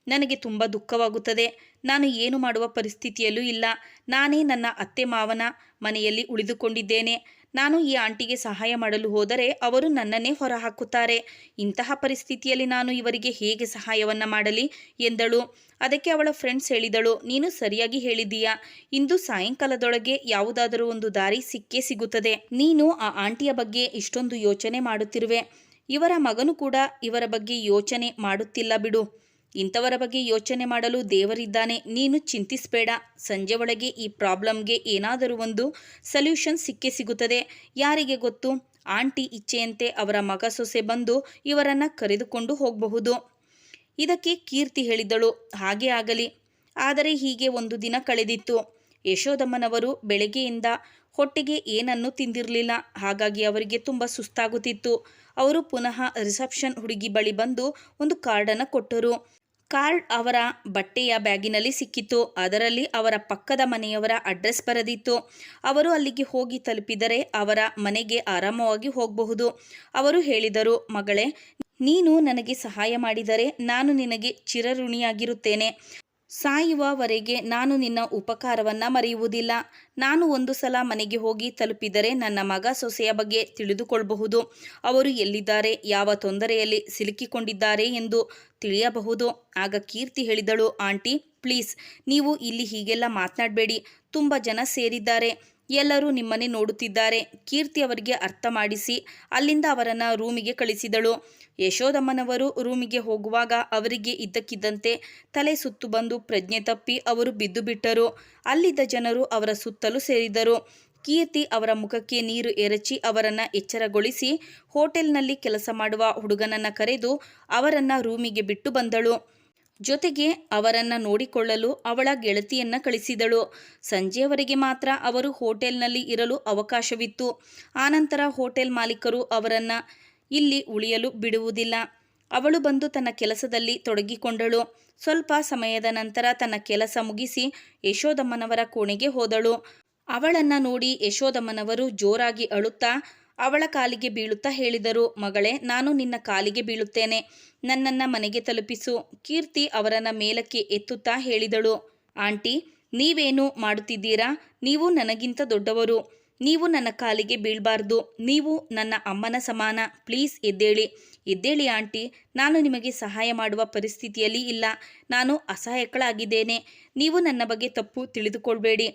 ನನಗೆ ತುಂಬ ದುಃಖವಾಗುತ್ತದೆ. ನಾನು ಏನು ಮಾಡುವ ಪರಿಸ್ಥಿತಿಯಲ್ಲೂ ಇಲ್ಲ. ನಾನೇ ನನ್ನ ಅತ್ತೆ ಮಾವನ ಮನೆಯಲ್ಲಿ ಉಳಿದುಕೊಂಡಿದ್ದೇನೆ. ನಾನು ಈ ಆಂಟಿಗೆ ಸಹಾಯ ಮಾಡಲು ಹೋದರೆ ಅವರು ನನ್ನನ್ನೇ ಹೊರಹಾಕುತ್ತಾರೆ. ಇಂತಹ ಪರಿಸ್ಥಿತಿಯಲ್ಲಿ ನಾನು ಇವರಿಗೆ ಹೇಗೆ ಸಹಾಯವನ್ನು ಮಾಡಲಿ ಎಂದಳು. ಅದಕ್ಕೆ ಅವಳ ಫ್ರೆಂಡ್ಸ್ ಹೇಳಿದಳು, ನೀನು ಸರಿಯಾಗಿ ಹೇಳಿದ್ದೀಯಾ. ಇಂದು ಸಾಯಂಕಾಲದೊಳಗೆ ಯಾವುದಾದರೂ ಒಂದು ದಾರಿ ಸಿಕ್ಕೇ ಸಿಗುತ್ತದೆ. ನೀನು ಆ ಆಂಟಿಯ ಬಗ್ಗೆ ಇಷ್ಟೊಂದು ಯೋಚನೆ ಮಾಡುತ್ತಿರುವೆ. ಇವರ ಮಗನು ಕೂಡ ಇವರ ಬಗ್ಗೆ ಯೋಚನೆ ಮಾಡುತ್ತಿಲ್ಲ ಬಿಡು. ಇಂಥವರ ಬಗ್ಗೆ ಯೋಚನೆ ಮಾಡಲು ದೇವರಿದ್ದಾನೆ. ನೀನು ಚಿಂತಿಸಬೇಡ. ಸಂಜೆ ಒಳಗೆ ಈ ಪ್ರಾಬ್ಲಮ್ಗೆ ಏನಾದರೂ ಒಂದು ಸೊಲ್ಯೂಷನ್ ಸಿಕ್ಕೇ ಸಿಗುತ್ತದೆ. ಯಾರಿಗೆ ಗೊತ್ತು, ಆಂಟಿ ಇಚ್ಛೆಯಂತೆ ಅವರ ಮಗ ಸೊಸೆ ಬಂದು ಇವರನ್ನು ಕರೆದುಕೊಂಡು ಹೋಗಬಹುದು. ಇದಕ್ಕೆ ಕೀರ್ತಿ ಹೇಳಿದಳು, ಹಾಗೆ ಆಗಲಿ. ಆದರೆ ಹೀಗೆ ಒಂದು ದಿನ ಕಳೆದಿತ್ತು. ಯಶೋದಮ್ಮನವರು ಬೆಳಗ್ಗೆಯಿಂದ ಹೊಟ್ಟೆಗೆ ಏನನ್ನೂ ತಿಂದಿರಲಿಲ್ಲ. ಹಾಗಾಗಿ ಅವರಿಗೆ ತುಂಬ ಸುಸ್ತಾಗುತ್ತಿತ್ತು. ಅವರು ಪುನಃ ರಿಸೆಪ್ಷನ್ ಹುಡುಗಿ ಬಳಿ ಬಂದು ಒಂದು ಕಾರ್ಡನ್ನು ಕೊಟ್ಟರು. ಕಾರ್ಡ್ ಅವರ ಬಟ್ಟೆಯ ಬ್ಯಾಗಿನಲ್ಲಿ ಸಿಕ್ಕಿತು. ಅದರಲ್ಲಿ ಅವರ ಪಕ್ಕದ ಮನೆಯವರ ಅಡ್ರೆಸ್ ಬರೆದಿತ್ತು. ಅವರು ಅಲ್ಲಿಗೆ ಹೋಗಿ ತಲುಪಿದರೆ ಅವರ ಮನೆಗೆ ಆರಾಮವಾಗಿ ಹೋಗಬಹುದು. ಅವರು ಹೇಳಿದರು, ಮಗಳೇ, ನೀನು ನನಗೆ ಸಹಾಯ ಮಾಡಿದರೆ ನಾನು ನಿನಗೆ ಚಿರಋಣಿಯಾಗಿರುತ್ತೇನೆ. ಸಾಯುವವರೆಗೆ ನಾನು ನಿನ್ನ ಉಪಕಾರವನ್ನು ಮರೆಯುವುದಿಲ್ಲ. ನಾನು ಒಂದು ಸಲ ಮನೆಗೆ ಹೋಗಿ ತಲುಪಿದರೆ ನನ್ನ ಮಗ ಸೊಸೆಯ ಬಗ್ಗೆ ತಿಳಿದುಕೊಳ್ಳಬಹುದು. ಅವರು ಎಲ್ಲಿದ್ದಾರೆ, ಯಾವ ತೊಂದರೆಯಲ್ಲಿ ಸಿಲುಕಿಕೊಂಡಿದ್ದಾರೆ ಎಂದು ತಿಳಿಯಬಹುದು. ಆಗ ಕೀರ್ತಿ ಹೇಳಿದಳು, ಆಂಟಿ ಪ್ಲೀಸ್, ನೀವು ಇಲ್ಲಿ ಹೀಗೆಲ್ಲ ಮಾತನಾಡಬೇಡಿ. ತುಂಬ ಜನ ಸೇರಿದ್ದಾರೆ. ಎಲ್ಲರೂ ನಿಮ್ಮನ್ನೇ ನೋಡುತ್ತಿದ್ದಾರೆ. ಕೀರ್ತಿ ಅವರಿಗೆ ಅರ್ಥ ಮಾಡಿಸಿ ಅಲ್ಲಿಂದ ಅವರನ್ನು ರೂಮಿಗೆ ಕಳಿಸಿದಳು. ಯಶೋದಮ್ಮನವರು ರೂಮಿಗೆ ಹೋಗುವಾಗ ಅವರಿಗೆ ಇದ್ದಕ್ಕಿದ್ದಂತೆ ತಲೆ ಸುತ್ತು ಬಂದು ಪ್ರಜ್ಞೆ ತಪ್ಪಿ ಅವರು ಬಿದ್ದು ಬಿಟ್ಟರು. ಅಲ್ಲಿದ್ದ ಜನರು ಅವರ ಸುತ್ತಲೂ ಸೇರಿದರು. ಕೀರ್ತಿ ಅವರ ಮುಖಕ್ಕೆ ನೀರು ಎರಚಿ ಅವರನ್ನು ಎಚ್ಚರಗೊಳಿಸಿ ಹೋಟೆಲ್ನಲ್ಲಿ ಕೆಲಸ ಮಾಡುವ ಹುಡುಗನನ್ನು ಕರೆದು ಅವರನ್ನು ರೂಮಿಗೆ ಬಿಟ್ಟು ಬಂದಳು. ಜೊತೆಗೆ ಅವರನ್ನು ನೋಡಿಕೊಳ್ಳಲು ಅವಳ ಗೆಳತಿಯನ್ನು ಕಳಿಸಿದಳು. ಸಂಜೆಯವರೆಗೆ ಮಾತ್ರ ಅವರು ಹೋಟೆಲ್ನಲ್ಲಿ ಇರಲು ಅವಕಾಶವಿತ್ತು. ಆನಂತರ ಹೋಟೆಲ್ ಮಾಲೀಕರು ಅವರನ್ನು ಇಲ್ಲಿ ಉಳಿಯಲು ಬಿಡುವುದಿಲ್ಲ. ಅವಳು ಬಂದು ತನ್ನ ಕೆಲಸದಲ್ಲಿ ತೊಡಗಿಕೊಂಡಳು. ಸ್ವಲ್ಪ ಸಮಯದ ನಂತರ ತನ್ನ ಕೆಲಸ ಮುಗಿಸಿ ಯಶೋದಮ್ಮನವರ ಕೋಣೆಗೆ ಹೋದಳು. ಅವಳನ್ನು ನೋಡಿ ಯಶೋದಮ್ಮನವರು ಜೋರಾಗಿ ಅಳುತ್ತಾ ಅವಳ ಕಾಲಿಗೆ ಬೀಳುತ್ತಾ ಹೇಳಿದರು, ಮಗಳೇ, ನಾನು ನಿನ್ನ ಕಾಲಿಗೆ ಬೀಳುತ್ತೇನೆ. ನನ್ನನ್ನು ಮನೆಗೆ ತಲುಪಿಸು. ಕೀರ್ತಿ ಅವರನ್ನು ಮೇಲಕ್ಕೆ ಎತ್ತುತ್ತಾ ಹೇಳಿದಳು, ಆಂಟಿ, ನೀವೇನು ಮಾಡುತ್ತಿದ್ದೀರಾ? ನೀವು ನನಗಿಂತ ದೊಡ್ಡವರು. ನೀವು ನನ್ನ ಕಾಲಿಗೆ ಬೀಳಬಾರ್ದು. ನೀವು ನನ್ನ ಅಮ್ಮನ ಸಮಾನ. ಪ್ಲೀಸ್ ಎದ್ದೇಳಿ. ಎದ್ದೇಳಿ ಆಂಟಿ. ನಾನು ನಿಮಗೆ ಸಹಾಯ ಮಾಡುವ ಪರಿಸ್ಥಿತಿಯಲ್ಲಿ ಇಲ್ಲ. ನಾನು ಅಸಹಾಯಕಳಾಗಿದ್ದೇನೆ. ನೀವು ನನ್ನ ಬಗ್ಗೆ ತಪ್ಪು ತಿಳಿದುಕೊಳ್ಬೇಡಿ.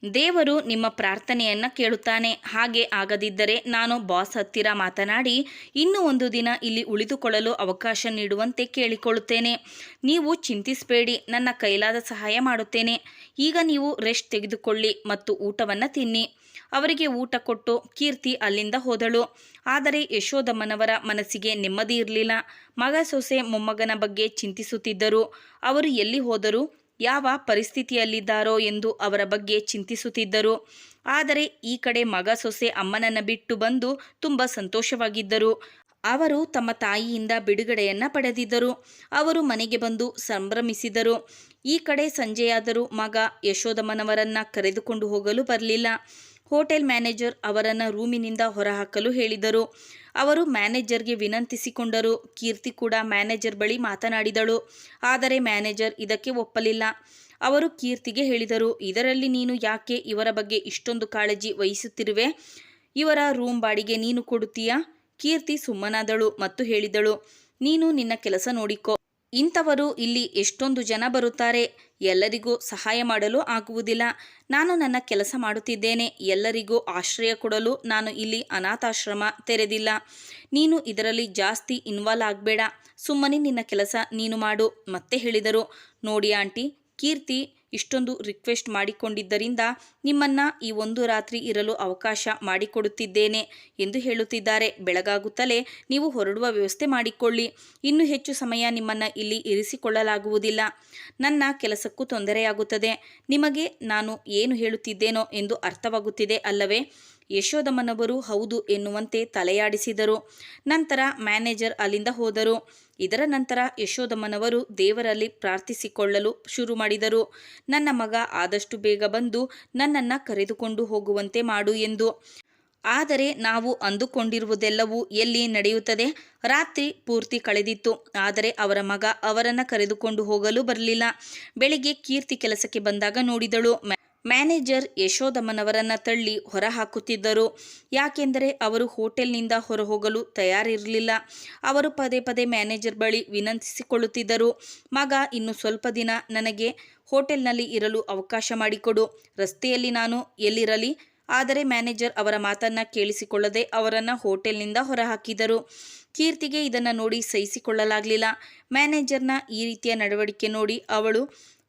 ದೇವರು ನಿಮ್ಮ ಪ್ರಾರ್ಥನೆಯನ್ನು ಕೇಳುತ್ತಾನೆ. ಹಾಗೆ ಆಗದಿದ್ದರೆ ನಾನು ಬಾಸ್ ಹತ್ತಿರ ಮಾತನಾಡಿ ಇನ್ನೂ ಒಂದು ದಿನ ಇಲ್ಲಿ ಉಳಿದುಕೊಳ್ಳಲು ಅವಕಾಶ ನೀಡುವಂತೆ ಕೇಳಿಕೊಳ್ಳುತ್ತೇನೆ. ನೀವು ಚಿಂತಿಸಬೇಡಿ, ನನ್ನ ಕೈಲಾದ ಸಹಾಯ ಮಾಡುತ್ತೇನೆ. ಈಗ ನೀವು ರೆಸ್ಟ್ ತೆಗೆದುಕೊಳ್ಳಿ ಮತ್ತು ಊಟವನ್ನು ತಿನ್ನಿ. ಅವರಿಗೆ ಊಟ ಕೊಟ್ಟು ಕೀರ್ತಿ ಅಲ್ಲಿಂದ ಹೋದಳು. ಆದರೆ ಯಶೋದಮ್ಮನವರ ಮನಸ್ಸಿಗೆ ನೆಮ್ಮದಿ ಇರಲಿಲ್ಲ. ಮಗ ಸೊಸೆ ಮೊಮ್ಮಗನ ಬಗ್ಗೆ ಚಿಂತಿಸುತ್ತಿದ್ದರು. ಅವರು ಎಲ್ಲಿ ಹೋದರು? ಯಾವ ಪರಿಸ್ಥಿತಿಯಲ್ಲಿದ್ದಾರೋ ಎಂದು ಅವರ ಬಗ್ಗೆ ಚಿಂತಿಸುತ್ತಿದ್ದರು. ಆದರೆ ಈ ಕಡೆ ಮಗ ಸೊಸೆ ಅಮ್ಮನನ್ನು ಬಿಟ್ಟು ಬಂದು ತುಂಬ ಸಂತೋಷವಾಗಿದ್ದರು. ಅವರು ತಮ್ಮ ತಾಯಿಯಿಂದ ಬಿಡುಗಡೆಯನ್ನು ಪಡೆದಿದ್ದರು. ಅವರು ಮನೆಗೆ ಬಂದು ಸಂಭ್ರಮಿಸಿದರು. ಈ ಕಡೆ ಸಂಜೆಯಾದರೂ ಮಗ ಯಶೋದಮ್ಮನವರನ್ನು ಕರೆದುಕೊಂಡು ಹೋಗಲು ಬರಲಿಲ್ಲ. ಹೋಟೆಲ್ ಮ್ಯಾನೇಜರ್ ಅವರನ್ನು ರೂಮಿನಿಂದ ಹೊರಹಾಕಲು ಹೇಳಿದರು. ಅವರು ಮ್ಯಾನೇಜರ್ಗೆ ವಿನಂತಿಸಿಕೊಂಡರು. ಕೀರ್ತಿ ಕೂಡ ಮ್ಯಾನೇಜರ್ ಬಳಿ ಮಾತನಾಡಿದಳು. ಆದರೆ ಮ್ಯಾನೇಜರ್ ಇದಕ್ಕೆ ಒಪ್ಪಲಿಲ್ಲ. ಅವರು ಕೀರ್ತಿಗೆ ಹೇಳಿದರು, ಇದರಲ್ಲಿ ನೀನು ಯಾಕೆ ಇವರ ಬಗ್ಗೆ ಇಷ್ಟೊಂದು ಕಾಳಜಿ ವಹಿಸುತ್ತಿರುವೆ? ಇವರ ರೂಮ್ ಬಾಡಿಗೆ ನೀನು ಕೊಡುತ್ತೀಯಾ? ಕೀರ್ತಿ ಸುಮ್ಮನಾದಳು ಮತ್ತು ಹೇಳಿದಳು, ನೀನು ನಿನ್ನ ಕೆಲಸ ನೋಡಿಕೊ. ಇಂಥವರು ಇಲ್ಲಿ ಎಷ್ಟೊಂದು ಜನ ಬರುತ್ತಾರೆ. ಎಲ್ಲರಿಗೂ ಸಹಾಯ ಮಾಡಲು ಆಗುವುದಿಲ್ಲ. ನಾನು ನನ್ನ ಕೆಲಸ ಮಾಡುತ್ತಿದ್ದೇನೆ. ಎಲ್ಲರಿಗೂ ಆಶ್ರಯ ಕೊಡಲು ನಾನು ಇಲ್ಲಿ ಅನಾಥಾಶ್ರಮ ತೆರೆದಿಲ್ಲ. ನೀನು ಇದರಲ್ಲಿ ಜಾಸ್ತಿ ಇನ್ವಾಲ್ವ್ ಆಗಬೇಡ. ಸುಮ್ಮನೆ ನಿನ್ನ ಕೆಲಸ ನೀನು ಮಾಡು. ಮತ್ತೆ ಹೇಳಿದರು, ನೋಡಿ ಆಂಟಿ, ಕೀರ್ತಿ ಇಷ್ಟೊಂದು ರಿಕ್ವೆಸ್ಟ್ ಮಾಡಿಕೊಂಡಿದ್ದರಿಂದ ನಿಮ್ಮನ್ನು ಈ ಒಂದು ರಾತ್ರಿ ಇರಲು ಅವಕಾಶ ಮಾಡಿಕೊಡುತ್ತಿದ್ದೇನೆ ಎಂದು ಹೇಳುತ್ತಿದ್ದಾರೆ. ಬೆಳಗಾಗುತ್ತಲೇ ನೀವು ಹೊರಡುವ ವ್ಯವಸ್ಥೆ ಮಾಡಿಕೊಳ್ಳಿ. ಇನ್ನೂ ಹೆಚ್ಚು ಸಮಯ ನಿಮ್ಮನ್ನು ಇಲ್ಲಿ ಇರಿಸಿಕೊಳ್ಳಲಾಗುವುದಿಲ್ಲ. ನನ್ನ ಕೆಲಸಕ್ಕೂ ತೊಂದರೆಯಾಗುತ್ತದೆ. ನಿಮಗೆ ನಾನು ಏನು ಹೇಳುತ್ತಿದ್ದೇನೋ ಎಂದು ಅರ್ಥವಾಗುತ್ತಿದೆ ಅಲ್ಲವೇ? ಯಶೋದಮ್ಮನವರು ಹೌದು ಎನ್ನುವಂತೆ ತಲೆಯಾಡಿಸಿದರು. ನಂತರ ಮ್ಯಾನೇಜರ್ ಅಲ್ಲಿಂದ ಹೋದರು. ಇದರ ನಂತರ ಯಶೋದಮ್ಮನವರು ದೇವರಲ್ಲಿ ಪ್ರಾರ್ಥಿಸಿಕೊಳ್ಳಲು ಶುರು ಮಾಡಿದರು. ನನ್ನ ಮಗ ಆದಷ್ಟು ಬೇಗ ಬಂದು ನನ್ನನ್ನು ಕರೆದುಕೊಂಡು ಹೋಗುವಂತೆ ಮಾಡು ಎಂದು. ಆದರೆ ನಾವು ಅಂದುಕೊಂಡಿರುವುದೆಲ್ಲವೂ ಎಲ್ಲಿ ನಡೆಯುತ್ತದೆ? ರಾತ್ರಿ ಪೂರ್ತಿ ಕಳೆದಿತ್ತು. ಆದರೆ ಅವರ ಮಗ ಅವರನ್ನು ಕರೆದುಕೊಂಡು ಹೋಗಲು ಬರಲಿಲ್ಲ. ಬೆಳಿಗ್ಗೆ ಕೀರ್ತಿ ಕೆಲಸಕ್ಕೆ ಬಂದಾಗ ನೋಡಿದಳು, ಮ್ಯಾನೇಜರ್ ಯಶೋದಮ್ಮನವರನ್ನು ತಳ್ಳಿ ಹೊರ ಹಾಕುತ್ತಿದ್ದರು. ಯಾಕೆಂದರೆ ಅವರು ಹೋಟೆಲ್ನಿಂದ ಹೊರಹೋಗಲು ತಯಾರಿರಲಿಲ್ಲ. ಅವರು ಪದೇ ಪದೇ ಮ್ಯಾನೇಜರ್ ಬಳಿ ವಿನಂತಿಸಿಕೊಳ್ಳುತ್ತಿದ್ದರು, ಮಗ ಇನ್ನು ಸ್ವಲ್ಪ ದಿನ ನನಗೆ ಹೋಟೆಲ್ನಲ್ಲಿ ಇರಲು ಅವಕಾಶ ಮಾಡಿಕೊಡು. ರಸ್ತೆಯಲ್ಲಿ ನಾನು ಎಲ್ಲಿರಲಿ? ಆದರೆ ಮ್ಯಾನೇಜರ್ ಅವರ ಮಾತನ್ನು ಕೇಳಿಸಿಕೊಳ್ಳದೆ ಅವರನ್ನು ಹೋಟೆಲ್ನಿಂದ ಹೊರಹಾಕಿದರು. ಕೀರ್ತಿಗೆ ಇದನ್ನು ನೋಡಿ ಸಹಿಸಿಕೊಳ್ಳಲಾಗಲಿಲ್ಲ. ಮ್ಯಾನೇಜರ್ನ ಈ ರೀತಿಯ ನಡವಳಿಕೆ ನೋಡಿ ಅವಳು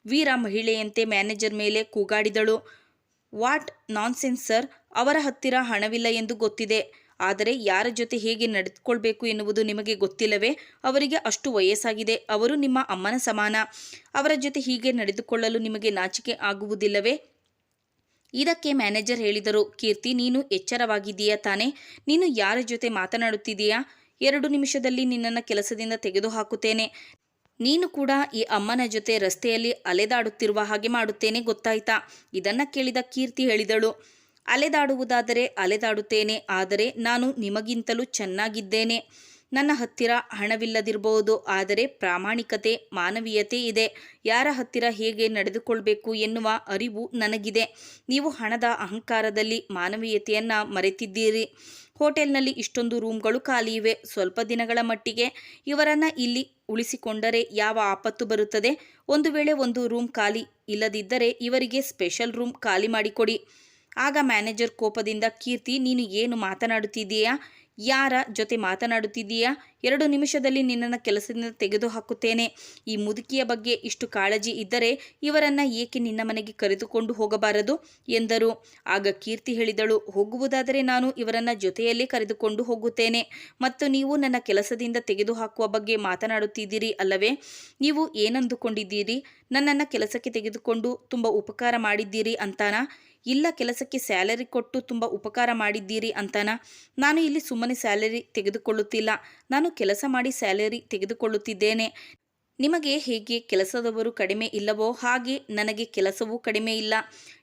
ವೀರ ಮಹಿಳೆಯಂತೆ ಮ್ಯಾನೇಜರ್ ಮೇಲೆ ಕೂಗಾಡಿದಳು. ವಾಟ್ ನಾನ್ಸೆನ್ಸ್ ಸರ್, ಅವರ ಹತ್ತಿರ ಹಣವಿಲ್ಲ ಎಂದು ಗೊತ್ತಿದೆ. ಆದರೆ ಯಾರ ಜೊತೆ ಹೇಗೆ ನಡೆದುಕೊಳ್ಬೇಕು ಎನ್ನುವುದು ನಿಮಗೆ ಗೊತ್ತಿಲ್ಲವೇ? ಅವರಿಗೆ ಅಷ್ಟು ವಯಸ್ಸಾಗಿದೆ. ಅವರು ನಿಮ್ಮ ಅಮ್ಮನ ಸಮಾನ. ಅವರ ಜೊತೆ ಹೀಗೆ ನಡೆದುಕೊಳ್ಳಲು ನಿಮಗೆ ನಾಚಿಕೆ ಆಗುವುದಿಲ್ಲವೇ? ಇದಕ್ಕೆ ಮ್ಯಾನೇಜರ್ ಹೇಳಿದರು, ಕೀರ್ತಿ, ನೀನು ಎಚ್ಚರವಾಗಿದ್ದೀಯಾ ತಾನೇ? ನೀನು ಯಾರ ಜೊತೆ ಮಾತನಾಡುತ್ತಿದ್ದೀಯಾ? 2 ನಿಮಿಷದಲ್ಲಿ ನಿನ್ನನ್ನು ಕೆಲಸದಿಂದ ತೆಗೆದುಹಾಕುತ್ತೇನೆ. ನೀನು ಕೂಡ ಈ ಅಮ್ಮನ ಜೊತೆ ರಸ್ತೆಯಲ್ಲಿ ಅಲೆದಾಡುತ್ತಿರುವ ಹಾಗೆ ಮಾಡುತ್ತೇನೆ, ಗೊತ್ತಾಯ್ತಾ? ಇದನ್ನು ಕೇಳಿದ ಕೀರ್ತಿ ಹೇಳಿದಳು, ಅಲೆದಾಡುವುದಾದರೆ ಅಲೆದಾಡುತ್ತೇನೆ. ಆದರೆ ನಾನು ನಿಮಗಿಂತಲೂ ಚೆನ್ನಾಗಿದ್ದೇನೆ. ನನ್ನ ಹತ್ತಿರ ಹಣವಿಲ್ಲದಿರಬಹುದು, ಆದರೆ ಪ್ರಾಮಾಣಿಕತೆ, ಮಾನವೀಯತೆ ಇದೆ. ಯಾರ ಹತ್ತಿರ ಹೇಗೆ ನಡೆದುಕೊಳ್ಬೇಕು ಎನ್ನುವ ಅರಿವು ನನಗಿದೆ. ನೀವು ಹಣದ ಅಹಂಕಾರದಲ್ಲಿ ಮಾನವೀಯತೆಯನ್ನು ಮರೆತಿದ್ದೀರಿ. ಹೋಟೆಲ್ನಲ್ಲಿ ಇಷ್ಟೊಂದು ರೂಮ್ಗಳು ಖಾಲಿ ಇವೆ. ಸ್ವಲ್ಪ ದಿನಗಳ ಮಟ್ಟಿಗೆ ಇವರನ್ನು ಇಲ್ಲಿ ಉಳಿಸಿಕೊಂಡರೆ ಯಾವ ಆಪತ್ತು ಬರುತ್ತದೆ? ಒಂದು ವೇಳೆ ಒಂದು ರೂಮ್ ಖಾಲಿ ಇಲ್ಲದಿದ್ದರೆ ಇವರಿಗೆ ಸ್ಪೆಷಲ್ ರೂಮ್ ಖಾಲಿ ಮಾಡಿಕೊಡಿ. ಆಗ ಮ್ಯಾನೇಜರ್ ಕೋಪದಿಂದ, ಕೀರ್ತಿ, ನೀನು ಏನು ಮಾತನಾಡುತ್ತಿದ್ದೀಯಾ? ಯಾರ ಜೊತೆ ಮಾತನಾಡುತ್ತಿದ್ದೀಯಾ? 2 ನಿಮಿಷದಲ್ಲಿ ನಿನ್ನನ್ನು ಕೆಲಸದಿಂದ ತೆಗೆದುಹಾಕುತ್ತೇನೆ. ಈ ಮುದುಕಿಯ ಬಗ್ಗೆ ಇಷ್ಟು ಕಾಳಜಿ ಇದ್ದರೆ ಇವರನ್ನು ಏಕೆ ನಿನ್ನ ಮನೆಗೆ ಕರೆದುಕೊಂಡು ಹೋಗಬಾರದು ಎಂದರು. ಆಗ ಕೀರ್ತಿ ಹೇಳಿದಳು, ಹೋಗುವುದಾದರೆ ನಾನು ಇವರನ್ನು ಜೊತೆಯಲ್ಲೇ ಕರೆದುಕೊಂಡು ಹೋಗುತ್ತೇನೆ. ಮತ್ತು ನೀವು ನನ್ನ ಕೆಲಸದಿಂದ ತೆಗೆದುಹಾಕುವ ಬಗ್ಗೆ ಮಾತನಾಡುತ್ತಿದ್ದೀರಿ ಅಲ್ಲವೇ? ನೀವು ಏನಂದುಕೊಂಡಿದ್ದೀರಿ? ನನ್ನನ್ನು ಕೆಲಸಕ್ಕೆ ತೆಗೆದುಕೊಂಡು ತುಂಬ ಉಪಕಾರ ಮಾಡಿದ್ದೀರಿ ಅಂತಾನಾ? ಇಲ್ಲ, ಕೆಲಸಕ್ಕೆ ಸ್ಯಾಲರಿ ಕೊಟ್ಟು ತುಂಬ ಉಪಕಾರ ಮಾಡಿದ್ದೀರಿ ಅಂತಾನಾ? ನಾನು ಇಲ್ಲಿ ಸುಮ್ಮನೆ ಸ್ಯಾಲರಿ ತೆಗೆದುಕೊಳ್ಳುತ್ತಿಲ್ಲ. ನಾನು ಕೆಲಸ ಮಾಡಿ ಸ್ಯಾಲರಿ ತೆಗೆದುಕೊಳ್ಳುತ್ತಿದ್ದೇನೆ. ನಿಮಗೆ ಹೇಗೆ ಕೆಲಸದವರು ಕಡಿಮೆ ಇಲ್ಲವೋ ಹಾಗೆ ನನಗೆ ಕೆಲಸವೂ ಕಡಿಮೆ ಇಲ್ಲ.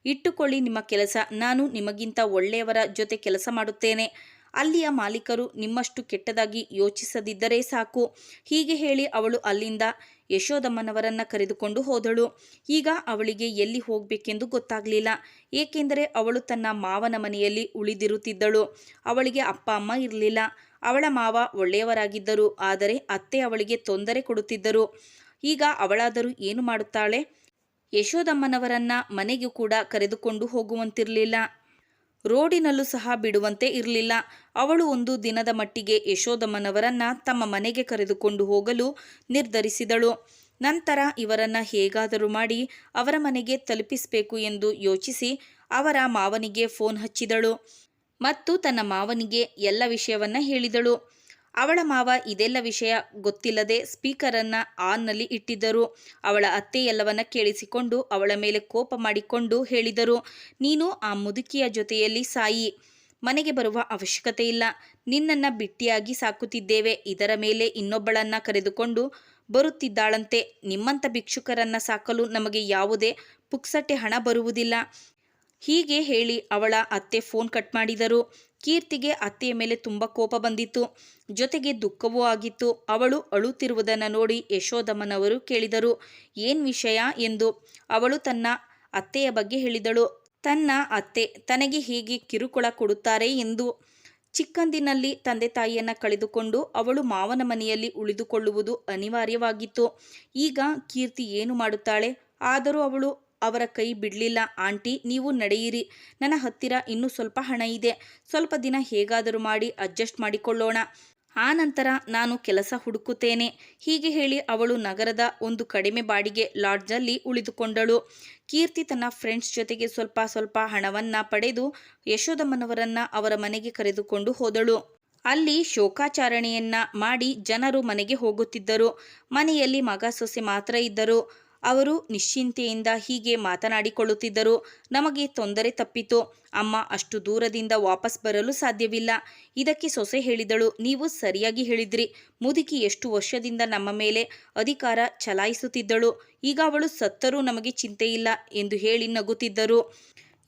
ಇಟ್ಟುಕೊಳ್ಳಿ ನಿಮ್ಮ ಕೆಲಸ. ನಾನು ನಿಮಗಿಂತ ಒಳ್ಳೆಯವರ ಜೊತೆ ಕೆಲಸ ಮಾಡುತ್ತೇನೆ. ಅಲ್ಲಿಯ ಮಾಲೀಕರು ನಿಮ್ಮಷ್ಟು ಕೆಟ್ಟದಾಗಿ ಯೋಚಿಸದಿದ್ದರೆ ಸಾಕು. ಹೀಗೆ ಹೇಳಿ ಅವಳು ಅಲ್ಲಿಂದ ಯಶೋದಮ್ಮನವರನ್ನು ಕರೆದುಕೊಂಡು ಹೋದಳು. ಈಗ ಅವಳಿಗೆ ಎಲ್ಲಿ ಹೋಗಬೇಕೆಂದು ಗೊತ್ತಾಗಲಿಲ್ಲ. ಏಕೆಂದರೆ ಅವಳು ತನ್ನ ಮಾವನ ಮನೆಯಲ್ಲಿ ಉಳಿದಿರುತ್ತಿದ್ದಳು. ಅವಳಿಗೆ ಅಪ್ಪ ಅಮ್ಮ ಇರಲಿಲ್ಲ. ಅವಳ ಮಾವ ಒಳ್ಳೆಯವರಾಗಿದ್ದರು, ಆದರೆ ಅತ್ತೆ ಅವಳಿಗೆ ತೊಂದರೆ ಕೊಡುತ್ತಿದ್ದರು. ಈಗ ಅವಳಾದರೂ ಏನು ಮಾಡುತ್ತಾಳೆ? ಯಶೋದಮ್ಮನವರನ್ನ ಮನೆಗೂ ಕೂಡ ಕರೆದುಕೊಂಡು ಹೋಗುವಂತಿರಲಿಲ್ಲ. ರೋಡಿನಲ್ಲೂ ಸಹ ಬಿಡುವಂತೆ ಇರಲಿಲ್ಲ. ಅವಳು ಒಂದು ದಿನದ ಮಟ್ಟಿಗೆ ಯಶೋದಮ್ಮನವರನ್ನ ತಮ್ಮ ಮನೆಗೆ ಕರೆದುಕೊಂಡು ಹೋಗಲು ನಿರ್ಧರಿಸಿದಳು. ನಂತರ ಇವರನ್ನು ಹೇಗಾದರೂ ಮಾಡಿ ಅವರ ಮನೆಗೆ ತಲುಪಿಸಬೇಕು ಎಂದು ಯೋಚಿಸಿ ಅವರ ಮಾವನಿಗೆ ಫೋನ್ ಹಚ್ಚಿದಳು ಮತ್ತು ತನ್ನ ಮಾವನಿಗೆ ಎಲ್ಲ ವಿಷಯವನ್ನು ಹೇಳಿದಳು. ಅವಳ ಮಾವ ಇದೆಲ್ಲ ವಿಷಯ ಗೊತ್ತಿಲ್ಲದೆ ಸ್ಪೀಕರನ್ನು ಆನ್ನಲ್ಲಿ ಇಟ್ಟಿದ್ದರು. ಅವಳ ಅತ್ತೆ ಎಲ್ಲವನ್ನ ಕೇಳಿಸಿಕೊಂಡು ಅವಳ ಮೇಲೆ ಕೋಪ ಮಾಡಿಕೊಂಡು ಹೇಳಿದರು, ನೀನು ಆ ಮುದುಕಿಯ ಜೊತೆಯಲ್ಲಿ ಸಾಯಿ, ಮನೆಗೆ ಬರುವ ಅವಶ್ಯಕತೆ ಇಲ್ಲ. ನಿನ್ನನ್ನು ಬಿಟ್ಟಿಯಾಗಿ ಸಾಕುತ್ತಿದ್ದೇವೆ. ಇದರ ಮೇಲೆ ಇನ್ನೊಬ್ಬಳನ್ನ ಕರೆದುಕೊಂಡು ಬರುತ್ತಿದ್ದಾಳಂತೆ. ನಿಮ್ಮಂಥ ಭಿಕ್ಷುಕರನ್ನ ಸಾಕಲು ನಮಗೆ ಯಾವುದೇ ಪುಕ್ಸಟ್ಟೆ ಹಣ ಬರುವುದಿಲ್ಲ. ಹೀಗೆ ಹೇಳಿ ಅವಳ ಅತ್ತೆ ಫೋನ್ ಕಟ್ ಮಾಡಿದರು. ಕೀರ್ತಿಗೆ ಅತ್ತೆಯ ಮೇಲೆ ತುಂಬ ಕೋಪ ಬಂದಿತ್ತು, ಜೊತೆಗೆ ದುಃಖವೂ ಆಗಿತ್ತು. ಅವಳು ಅಳುತ್ತಿರುವುದನ್ನು ನೋಡಿ ಯಶೋದಮ್ಮನವರು ಕೇಳಿದರು, ಏನು ವಿಷಯ ಎಂದು. ಅವಳು ತನ್ನ ಅತ್ತೆಯ ಬಗ್ಗೆ ಹೇಳಿದಳು. ತನ್ನ ಅತ್ತೆ ತನಗೆ ಹೇಗೆ ಕಿರುಕುಳ ಕೊಡುತ್ತಾರೆ ಎಂದು. ಚಿಕ್ಕಂದಿನಲ್ಲಿ ತಂದೆ ತಾಯಿಯನ್ನು ಕಳೆದುಕೊಂಡು ಅವಳು ಮಾವನ ಮನೆಯಲ್ಲಿ ಉಳಿದುಕೊಳ್ಳುವುದು ಅನಿವಾರ್ಯವಾಗಿತ್ತು. ಈಗ ಕೀರ್ತಿ ಏನು ಮಾಡುತ್ತಾಳೆ? ಆದರೂ ಅವಳು ಅವರ ಕೈ ಬಿಡಲಿಲ್ಲ. ಆಂಟಿ, ನೀವು ನಡೆಯಿರಿ, ನನ್ನ ಹತ್ತಿರ ಇನ್ನೂ ಸ್ವಲ್ಪ ಹಣ ಇದೆ, ಸ್ವಲ್ಪ ದಿನ ಹೇಗಾದರೂ ಮಾಡಿ ಅಡ್ಜಸ್ಟ್ ಮಾಡಿಕೊಳ್ಳೋಣ, ಆ ನಂತರ ನಾನು ಕೆಲಸ ಹುಡುಕುತ್ತೇನೆ. ಹೀಗೆ ಹೇಳಿ ಅವಳು ನಗರದ ಒಂದು ಕಡಿಮೆ ಬಾಡಿಗೆ ಲಾಡ್ಜಲ್ಲಿ ಉಳಿದುಕೊಂಡಳು. ಕೀರ್ತಿ ತನ್ನ ಫ್ರೆಂಡ್ಸ್ ಜೊತೆಗೆ ಸ್ವಲ್ಪ ಸ್ವಲ್ಪ ಹಣವನ್ನು ಪಡೆದು ಯಶೋದಮ್ಮನವರನ್ನ ಅವರ ಮನೆಗೆ ಕರೆದುಕೊಂಡು ಹೋದಳು. ಅಲ್ಲಿ ಶೋಕಾಚರಣೆಯನ್ನ ಮಾಡಿ ಜನರು ಮನೆಗೆ ಹೋಗುತ್ತಿದ್ದರು. ಮನೆಯಲ್ಲಿ ಮಗ ಸೊಸೆ ಮಾತ್ರ ಇದ್ದರು. ಅವರು ನಿಶ್ಚಿಂತೆಯಿಂದ ಹೀಗೆ ಮಾತನಾಡಿಕೊಳ್ಳುತ್ತಿದ್ದರು. ನಮಗೆ ತೊಂದರೆ ತಪ್ಪಿತು. ಅಮ್ಮ ಅಷ್ಟು ದೂರದಿಂದ ವಾಪಸ್ ಬರಲು ಸಾಧ್ಯವಿಲ್ಲ. ಇದಕ್ಕೆ ಸೊಸೆ ಹೇಳಿದಳು, ನೀವು ಸರಿಯಾಗಿ ಹೇಳಿದ್ರಿ. ಮುದುಕಿ ಎಷ್ಟು ವರ್ಷದಿಂದ ನಮ್ಮ ಮೇಲೆ ಅಧಿಕಾರ ಚಲಾಯಿಸುತ್ತಿದ್ದಳು. ಈಗ ಅವಳು ಸತ್ತರೂ ನಮಗೆ ಚಿಂತೆಯಿಲ್ಲ ಎಂದು ಹೇಳಿ ನಗುತ್ತಿದ್ದರು.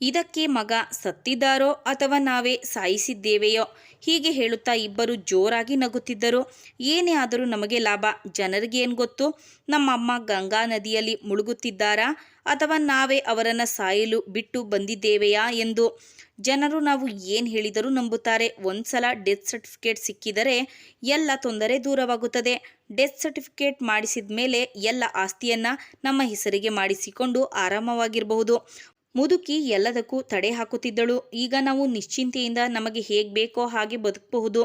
ಇದಕ್ಕೆ ಮಗ, ಸತ್ತಿದ್ದಾರೋ ಅಥವಾ ನಾವೇ ಸಾಯಿಸಿದ್ದೇವೆಯೋ? ಹೀಗೆ ಹೇಳುತ್ತಾ ಇಬ್ಬರು ಜೋರಾಗಿ ನಗುತ್ತಿದ್ದರು. ಏನೇ ಆದರೂ ನಮಗೆ ಲಾಭ. ಜನರಿಗೇನು ಗೊತ್ತು, ನಮ್ಮಮ್ಮ ಗಂಗಾ ನದಿಯಲ್ಲಿ ಮುಳುಗುತ್ತಿದ್ದಾರಾ ಅಥವಾ ನಾವೇ ಅವರನ್ನು ಸಾಯಲು ಬಿಟ್ಟು ಬಂದಿದ್ದೇವೆಯಾ ಎಂದು. ಜನರು ನಾವು ಏನು ಹೇಳಿದರೂ ನಂಬುತ್ತಾರೆ. ಒಂದ್ಸಲ ಡೆತ್ ಸರ್ಟಿಫಿಕೇಟ್ ಸಿಕ್ಕಿದರೆ ಎಲ್ಲ ತೊಂದರೆ ದೂರವಾಗುತ್ತದೆ. ಡೆತ್ ಸರ್ಟಿಫಿಕೇಟ್ ಮಾಡಿಸಿದ ಮೇಲೆ ಎಲ್ಲ ಆಸ್ತಿಯನ್ನು ನಮ್ಮ ಹೆಸರಿಗೆ ಮಾಡಿಸಿಕೊಂಡು ಆರಾಮವಾಗಿರಬಹುದು. ಮುದುಕಿ ಎಲ್ಲದಕ್ಕೂ ತಡೆ ಹಾಕುತ್ತಿದ್ದಳು. ಈಗ ನಾವು ನಿಶ್ಚಿಂತೆಯಿಂದ ನಮಗೆ ಹೇಗೆ ಬೇಕೋ ಹಾಗೆ ಬದುಕಬಹುದು.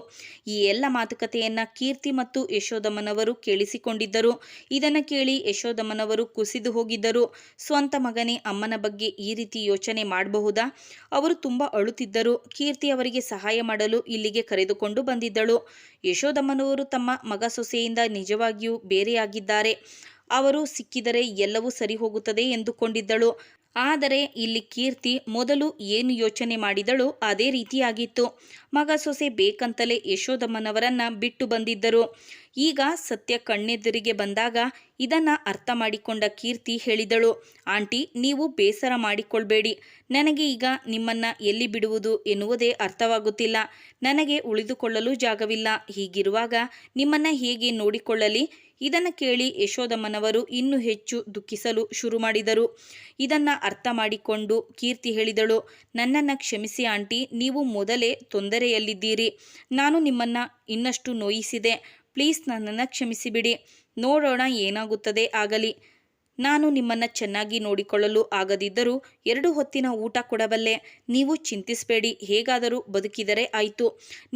ಈ ಎಲ್ಲ ಮಾತುಕತೆಯನ್ನು ಕೀರ್ತಿ ಮತ್ತು ಯಶೋದಮ್ಮನವರು ಕೇಳಿಸಿಕೊಂಡಿದ್ದರು. ಇದನ್ನು ಕೇಳಿ ಯಶೋದಮ್ಮನವರು ಕುಸಿದು ಹೋಗಿದ್ದರು. ಸ್ವಂತ ಮಗನೇ ಅಮ್ಮನ ಬಗ್ಗೆ ಈ ರೀತಿ ಯೋಚನೆ ಮಾಡಬಹುದಾ? ಅವರು ತುಂಬ ಅಳುತ್ತಿದ್ದರು. ಕೀರ್ತಿ ಅವರಿಗೆ ಸಹಾಯ ಮಾಡಲು ಇಲ್ಲಿಗೆ ಕರೆದುಕೊಂಡು ಬಂದಿದ್ದಳು. ಯಶೋದಮ್ಮನವರು ತಮ್ಮ ಮಗ ಸೊಸೆಯಿಂದ ನಿಜವಾಗಿಯೂ ಬೇರೆಯಾಗಿದ್ದಾರೆ. ಅವರು ಸಿಕ್ಕಿದರೆ ಎಲ್ಲವೂ ಸರಿ ಹೋಗುತ್ತದೆ ಎಂದುಕೊಂಡಿದ್ದಳು. ಆದರೆ ಇಲ್ಲಿ ಕೀರ್ತಿ ಮೊದಲು ಏನು ಯೋಚನೆ ಮಾಡಿದಳು ಅದೇ ರೀತಿಯಾಗಿತ್ತು. ಮಗ ಸೊಸೆ ಬೇಕಂತಲೇ ಯಶೋದಮ್ಮನವರನ್ನ ಬಿಟ್ಟು ಬಂದಿದ್ದರು. ಈಗ ಸತ್ಯ ಕಣ್ಣೆದುರಿಗೆ ಬಂದಾಗ ಇದನ್ನು ಅರ್ಥ ಮಾಡಿಕೊಂಡ ಕೀರ್ತಿ ಹೇಳಿದಳು, ಆಂಟಿ, ನೀವು ಬೇಸರ ಮಾಡಿಕೊಳ್ಬೇಡಿ. ನನಗೆ ಈಗ ನಿಮ್ಮನ್ನು ಎಲ್ಲಿ ಬಿಡುವುದು ಎನ್ನುವುದೇ ಅರ್ಥವಾಗುತ್ತಿಲ್ಲ. ನನಗೆ ಉಳಿದುಕೊಳ್ಳಲು ಜಾಗವಿಲ್ಲ. ಹೀಗಿರುವಾಗ ನಿಮ್ಮನ್ನು ಹೇಗೆ ನೋಡಿಕೊಳ್ಳಲಿ? ಇದನ್ನು ಕೇಳಿ ಯಶೋದಮ್ಮನವರು ಇನ್ನೂ ಹೆಚ್ಚು ದುಃಖಿಸಲು ಶುರು ಮಾಡಿದರು. ಇದನ್ನು ಅರ್ಥ ಮಾಡಿಕೊಂಡು ಕೀರ್ತಿ ಹೇಳಿದಳು, ನನ್ನನ್ನು ಕ್ಷಮಿಸಿ ಆಂಟಿ, ನೀವು ಮೊದಲೇ ತೊಂದರೆಯಲ್ಲಿದ್ದೀರಿ. ನಾನು ನಿಮ್ಮನ್ನು ಇನ್ನಷ್ಟು ನೋಯಿಸಿದೆ. ಪ್ಲೀಸ್ ನನ್ನನ್ನು ಕ್ಷಮಿಸಿಬಿಡಿ. ನೋಡೋಣ ಏನಾಗುತ್ತದೆ ಆಗಲಿ. ನಾನು ನಿಮ್ಮನ್ನು ಚೆನ್ನಾಗಿ ನೋಡಿಕೊಳ್ಳಲು ಆಗದಿದ್ದರೂ 2 ಹೊತ್ತಿನ ಊಟ ಕೊಡಬಲ್ಲೆ. ನೀವು ಚಿಂತಿಸಬೇಡಿ. ಹೇಗಾದರೂ ಬದುಕಿದರೆ ಆಯಿತು.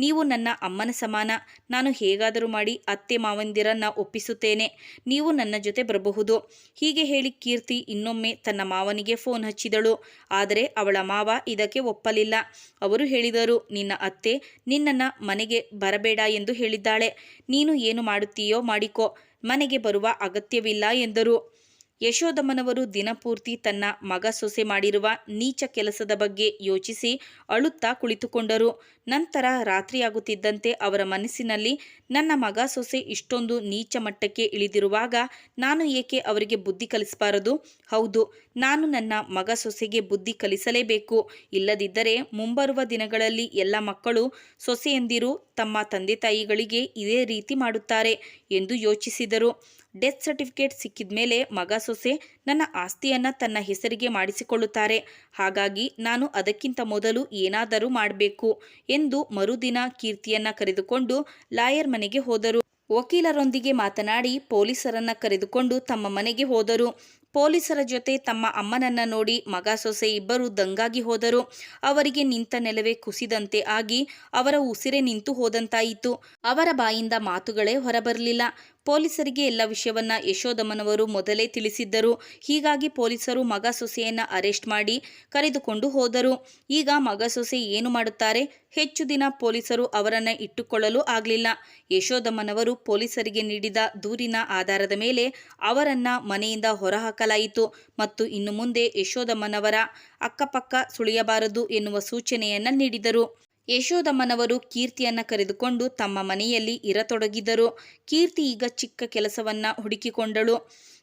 ನೀವು ನನ್ನ ಅಮ್ಮನ ಸಮಾನ. ನಾನು ಹೇಗಾದರೂ ಮಾಡಿ ಅತ್ತೆ ಮಾವಂದಿರನ್ನು ಒಪ್ಪಿಸುತ್ತೇನೆ. ನೀವು ನನ್ನ ಜೊತೆ ಬರಬಹುದು. ಹೀಗೆ ಹೇಳಿ ಕೀರ್ತಿ ಇನ್ನೊಮ್ಮೆ ತನ್ನ ಮಾವನಿಗೆ ಫೋನ್ ಹಚ್ಚಿದಳು. ಆದರೆ ಅವಳ ಮಾವ ಇದಕ್ಕೆ ಒಪ್ಪಲಿಲ್ಲ. ಅವರು ಹೇಳಿದರು, ನಿನ್ನ ಅತ್ತೆ ನಿನ್ನನ್ನು ಮನೆಗೆ ಬರಬೇಡ ಎಂದು ಹೇಳಿದ್ದಾಳೆ. ನೀನು ಏನು ಮಾಡುತ್ತೀಯೋ ಮಾಡಿಕೋ, ಮನೆಗೆ ಬರುವ ಅಗತ್ಯವಿಲ್ಲ ಎಂದರು. ಯಶೋದಮ್ಮನವರು ದಿನಪೂರ್ತಿ ತನ್ನ ಮಗ ಸೊಸೆ ಮಾಡಿರುವ ನೀಚ ಕೆಲಸದ ಬಗ್ಗೆ ಯೋಚಿಸಿ ಅಳುತ್ತಾ ಕುಳಿತುಕೊಂಡರು. ನಂತರ ರಾತ್ರಿಯಾಗುತ್ತಿದ್ದಂತೆ ಅವರ ಮನಸ್ಸಿನಲ್ಲಿ, ನನ್ನ ಮಗ ಸೊಸೆ ಇಷ್ಟೊಂದು ನೀಚ ಮಟ್ಟಕ್ಕೆ ಇಳಿದಿರುವಾಗ ನಾನು ಏಕೆ ಅವರಿಗೆ ಬುದ್ಧಿ ಕಲಿಸಬಾರದು? ಹೌದು, ನಾನು ನನ್ನ ಮಗ ಸೊಸೆಗೆ ಬುದ್ಧಿ ಕಲಿಸಲೇಬೇಕು. ಇಲ್ಲದಿದ್ದರೆ ಮುಂಬರುವ ದಿನಗಳಲ್ಲಿ ಎಲ್ಲ ಮಕ್ಕಳು ಸೊಸೆಯಂದಿರು ತಮ್ಮ ತಂದೆ ತಾಯಿಗಳಿಗೆ ಇದೇ ರೀತಿ ಮಾಡುತ್ತಾರೆ ಎಂದು ಯೋಚಿಸಿದರು. ಡೆತ್ ಸರ್ಟಿಫಿಕೇಟ್ ಸಿಕ್ಕಿದ ಮೇಲೆ ಮಗ ಸೊಸೆ ನನ್ನ ಆಸ್ತಿಯನ್ನು ತನ್ನ ಹೆಸರಿಗೆ ಮಾಡಿಸಿಕೊಳ್ಳುತ್ತಾರೆ. ಹಾಗಾಗಿ ನಾನು ಅದಕ್ಕಿಂತ ಮೊದಲು ಏನಾದರೂ ಮಾಡಬೇಕು ಎಂದು ಮರುದಿನ ಕೀರ್ತಿಯನ್ನು ಕರೆದುಕೊಂಡು ಲಾಯರ್ ಮನೆಗೆ ಹೋದರು. ವಕೀಲರೊಂದಿಗೆ ಮಾತನಾಡಿ ಪೊಲೀಸರನ್ನು ಕರೆದುಕೊಂಡು ತಮ್ಮ ಮನೆಗೆ ಹೋದರು. ಪೊಲೀಸರ ಜೊತೆ ತಮ್ಮ ಅಮ್ಮನನ್ನು ನೋಡಿ ಮಗ ಸೊಸೆ ಇಬ್ಬರು ದಂಗಾಗಿ ಹೋದರು. ಅವರಿಗೆ ನಿಂತ ನೆಲವೇ ಕುಸಿದಂತೆ ಆಗಿ ಅವರ ಉಸಿರೇ ನಿಂತು ಹೋದಂತಾಯಿತು. ಅವರ ಬಾಯಿಂದ ಮಾತುಗಳೇ ಹೊರಬರಲಿಲ್ಲ. ಪೊಲೀಸರಿಗೆ ಎಲ್ಲ ವಿಷಯವನ್ನ ಯಶೋದಮ್ಮನವರು ಮೊದಲೇ ತಿಳಿಸಿದ್ದರು. ಹೀಗಾಗಿ ಪೊಲೀಸರು ಮಗ ಸೊಸೆಯನ್ನ ಅರೆಸ್ಟ್ ಮಾಡಿ ಕರೆದುಕೊಂಡು ಹೋದರು. ಈಗ ಮಗ ಸೊಸೆ ಏನು ಮಾಡುತ್ತಾರೆ? ಹೆಚ್ಚು ದಿನ ಪೊಲೀಸರು ಅವರನ್ನ ಇಟ್ಟುಕೊಳ್ಳಲು ಆಗಲಿಲ್ಲ. ಯಶೋದಮ್ಮನವರು ಪೊಲೀಸರಿಗೆ ನೀಡಿದ ದೂರಿನ ಆಧಾರದ ಮೇಲೆ ಅವರನ್ನ ಮನೆಯಿಂದ ಹೊರಹಾಕಲಾಯಿತು ಮತ್ತು ಇನ್ನು ಮುಂದೆ ಯಶೋದಮ್ಮನವರ ಅಕ್ಕಪಕ್ಕ ಸುಳಿಯಬಾರದು ಎನ್ನುವ ಸೂಚನೆಯನ್ನ ನೀಡಿದರು. ಯಶೋದಮ್ಮನವರು ಕೀರ್ತಿಯನ್ನ ಕರೆದುಕೊಂಡು ತಮ್ಮ ಮನೆಯಲ್ಲಿ ಇರತೊಡಗಿದರು. ಕೀರ್ತಿ ಈಗ ಚಿಕ್ಕ ಕೆಲಸವನ್ನ ಹುಡುಕಿಕೊಂಡಳು.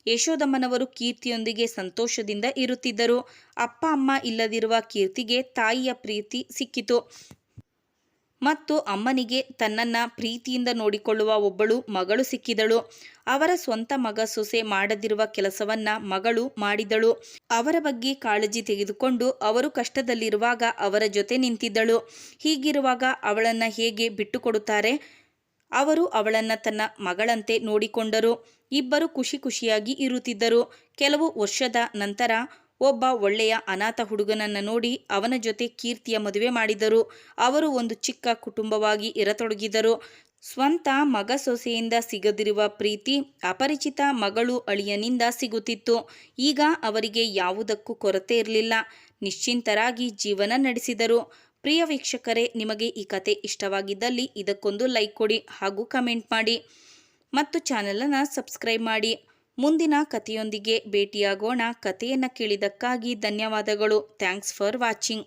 ಯಶೋದಮ್ಮನವರು ಕೀರ್ತಿಯೊಂದಿಗೆ ಸಂತೋಷದಿಂದ ಇರುತ್ತಿದ್ದರು. ಅಪ್ಪ ಅಮ್ಮ ಇಲ್ಲದಿರುವ ಕೀರ್ತಿಗೆ ತಾಯಿಯ ಪ್ರೀತಿ ಸಿಕ್ಕಿತು ಮತ್ತು ಅಮ್ಮನಿಗೆ ತನ್ನನ್ನು ಪ್ರೀತಿಯಿಂದ ನೋಡಿಕೊಳ್ಳುವ ಒಬ್ಬಳು ಮಗಳು ಸಿಕ್ಕಿದಳು. ಅವರ ಸ್ವಂತ ಮಗ ಸೊಸೆ ಮಾಡದಿರುವ ಕೆಲಸವನ್ನ ಮಗಳು ಮಾಡಿದಳು. ಅವರ ಬಗ್ಗೆ ಕಾಳಜಿ ತೆಗೆದುಕೊಂಡು ಅವರು ಕಷ್ಟದಲ್ಲಿರುವಾಗ ಅವರ ಜೊತೆ ನಿಂತಿದ್ದಳು. ಹೀಗಿರುವಾಗ ಅವಳನ್ನು ಹೇಗೆ ಬಿಟ್ಟುಕೊಡುತ್ತಾರೆ? ಅವರು ಅವಳನ್ನು ತನ್ನ ಮಗಳಂತೆ ನೋಡಿಕೊಂಡರು. ಇಬ್ಬರು ಖುಷಿ ಖುಷಿಯಾಗಿ ಇರುತ್ತಿದ್ದರು. ಕೆಲವು ವರ್ಷದ ನಂತರ ಒಬ್ಬ ಒಳ್ಳೆಯ ಅನಾಥ ಹುಡುಗನನ್ನು ನೋಡಿ ಅವನ ಜೊತೆ ಕೀರ್ತಿಯ ಮದುವೆ ಮಾಡಿದರು. ಅವರು ಒಂದು ಚಿಕ್ಕ ಕುಟುಂಬವಾಗಿ ಇರತೊಡಗಿದರು. ಸ್ವಂತ ಮಗ ಸೊಸೆಯಿಂದ ಸಿಗದಿರುವ ಪ್ರೀತಿ ಅಪರಿಚಿತ ಮಗಳು ಅಳಿಯನಿಂದ ಸಿಗುತ್ತಿತ್ತು. ಈಗ ಅವರಿಗೆ ಯಾವುದಕ್ಕೂ ಕೊರತೆ ಇರಲಿಲ್ಲ. ನಿಶ್ಚಿಂತರಾಗಿ ಜೀವನ ನಡೆಸಿದರು. ಪ್ರಿಯ ವೀಕ್ಷಕರೇ, ನಿಮಗೆ ಈ ಕತೆ ಇಷ್ಟವಾಗಿದ್ದಲ್ಲಿ ಇದಕ್ಕೊಂದು ಲೈಕ್ ಕೊಡಿ ಹಾಗೂ ಕಮೆಂಟ್ ಮಾಡಿ ಮತ್ತು ಚಾನಲನ್ನು ಸಬ್ಸ್ಕ್ರೈಬ್ ಮಾಡಿ. ಮುಂದಿನ ಕಥೆಯೊಂದಿಗೆ ಭೇಟಿಯಾಗೋಣ. ಕಥೆಯನ್ನು ಕೇಳಿದ್ದಕ್ಕಾಗಿ ಧನ್ಯವಾದಗಳು. Thanks for watching.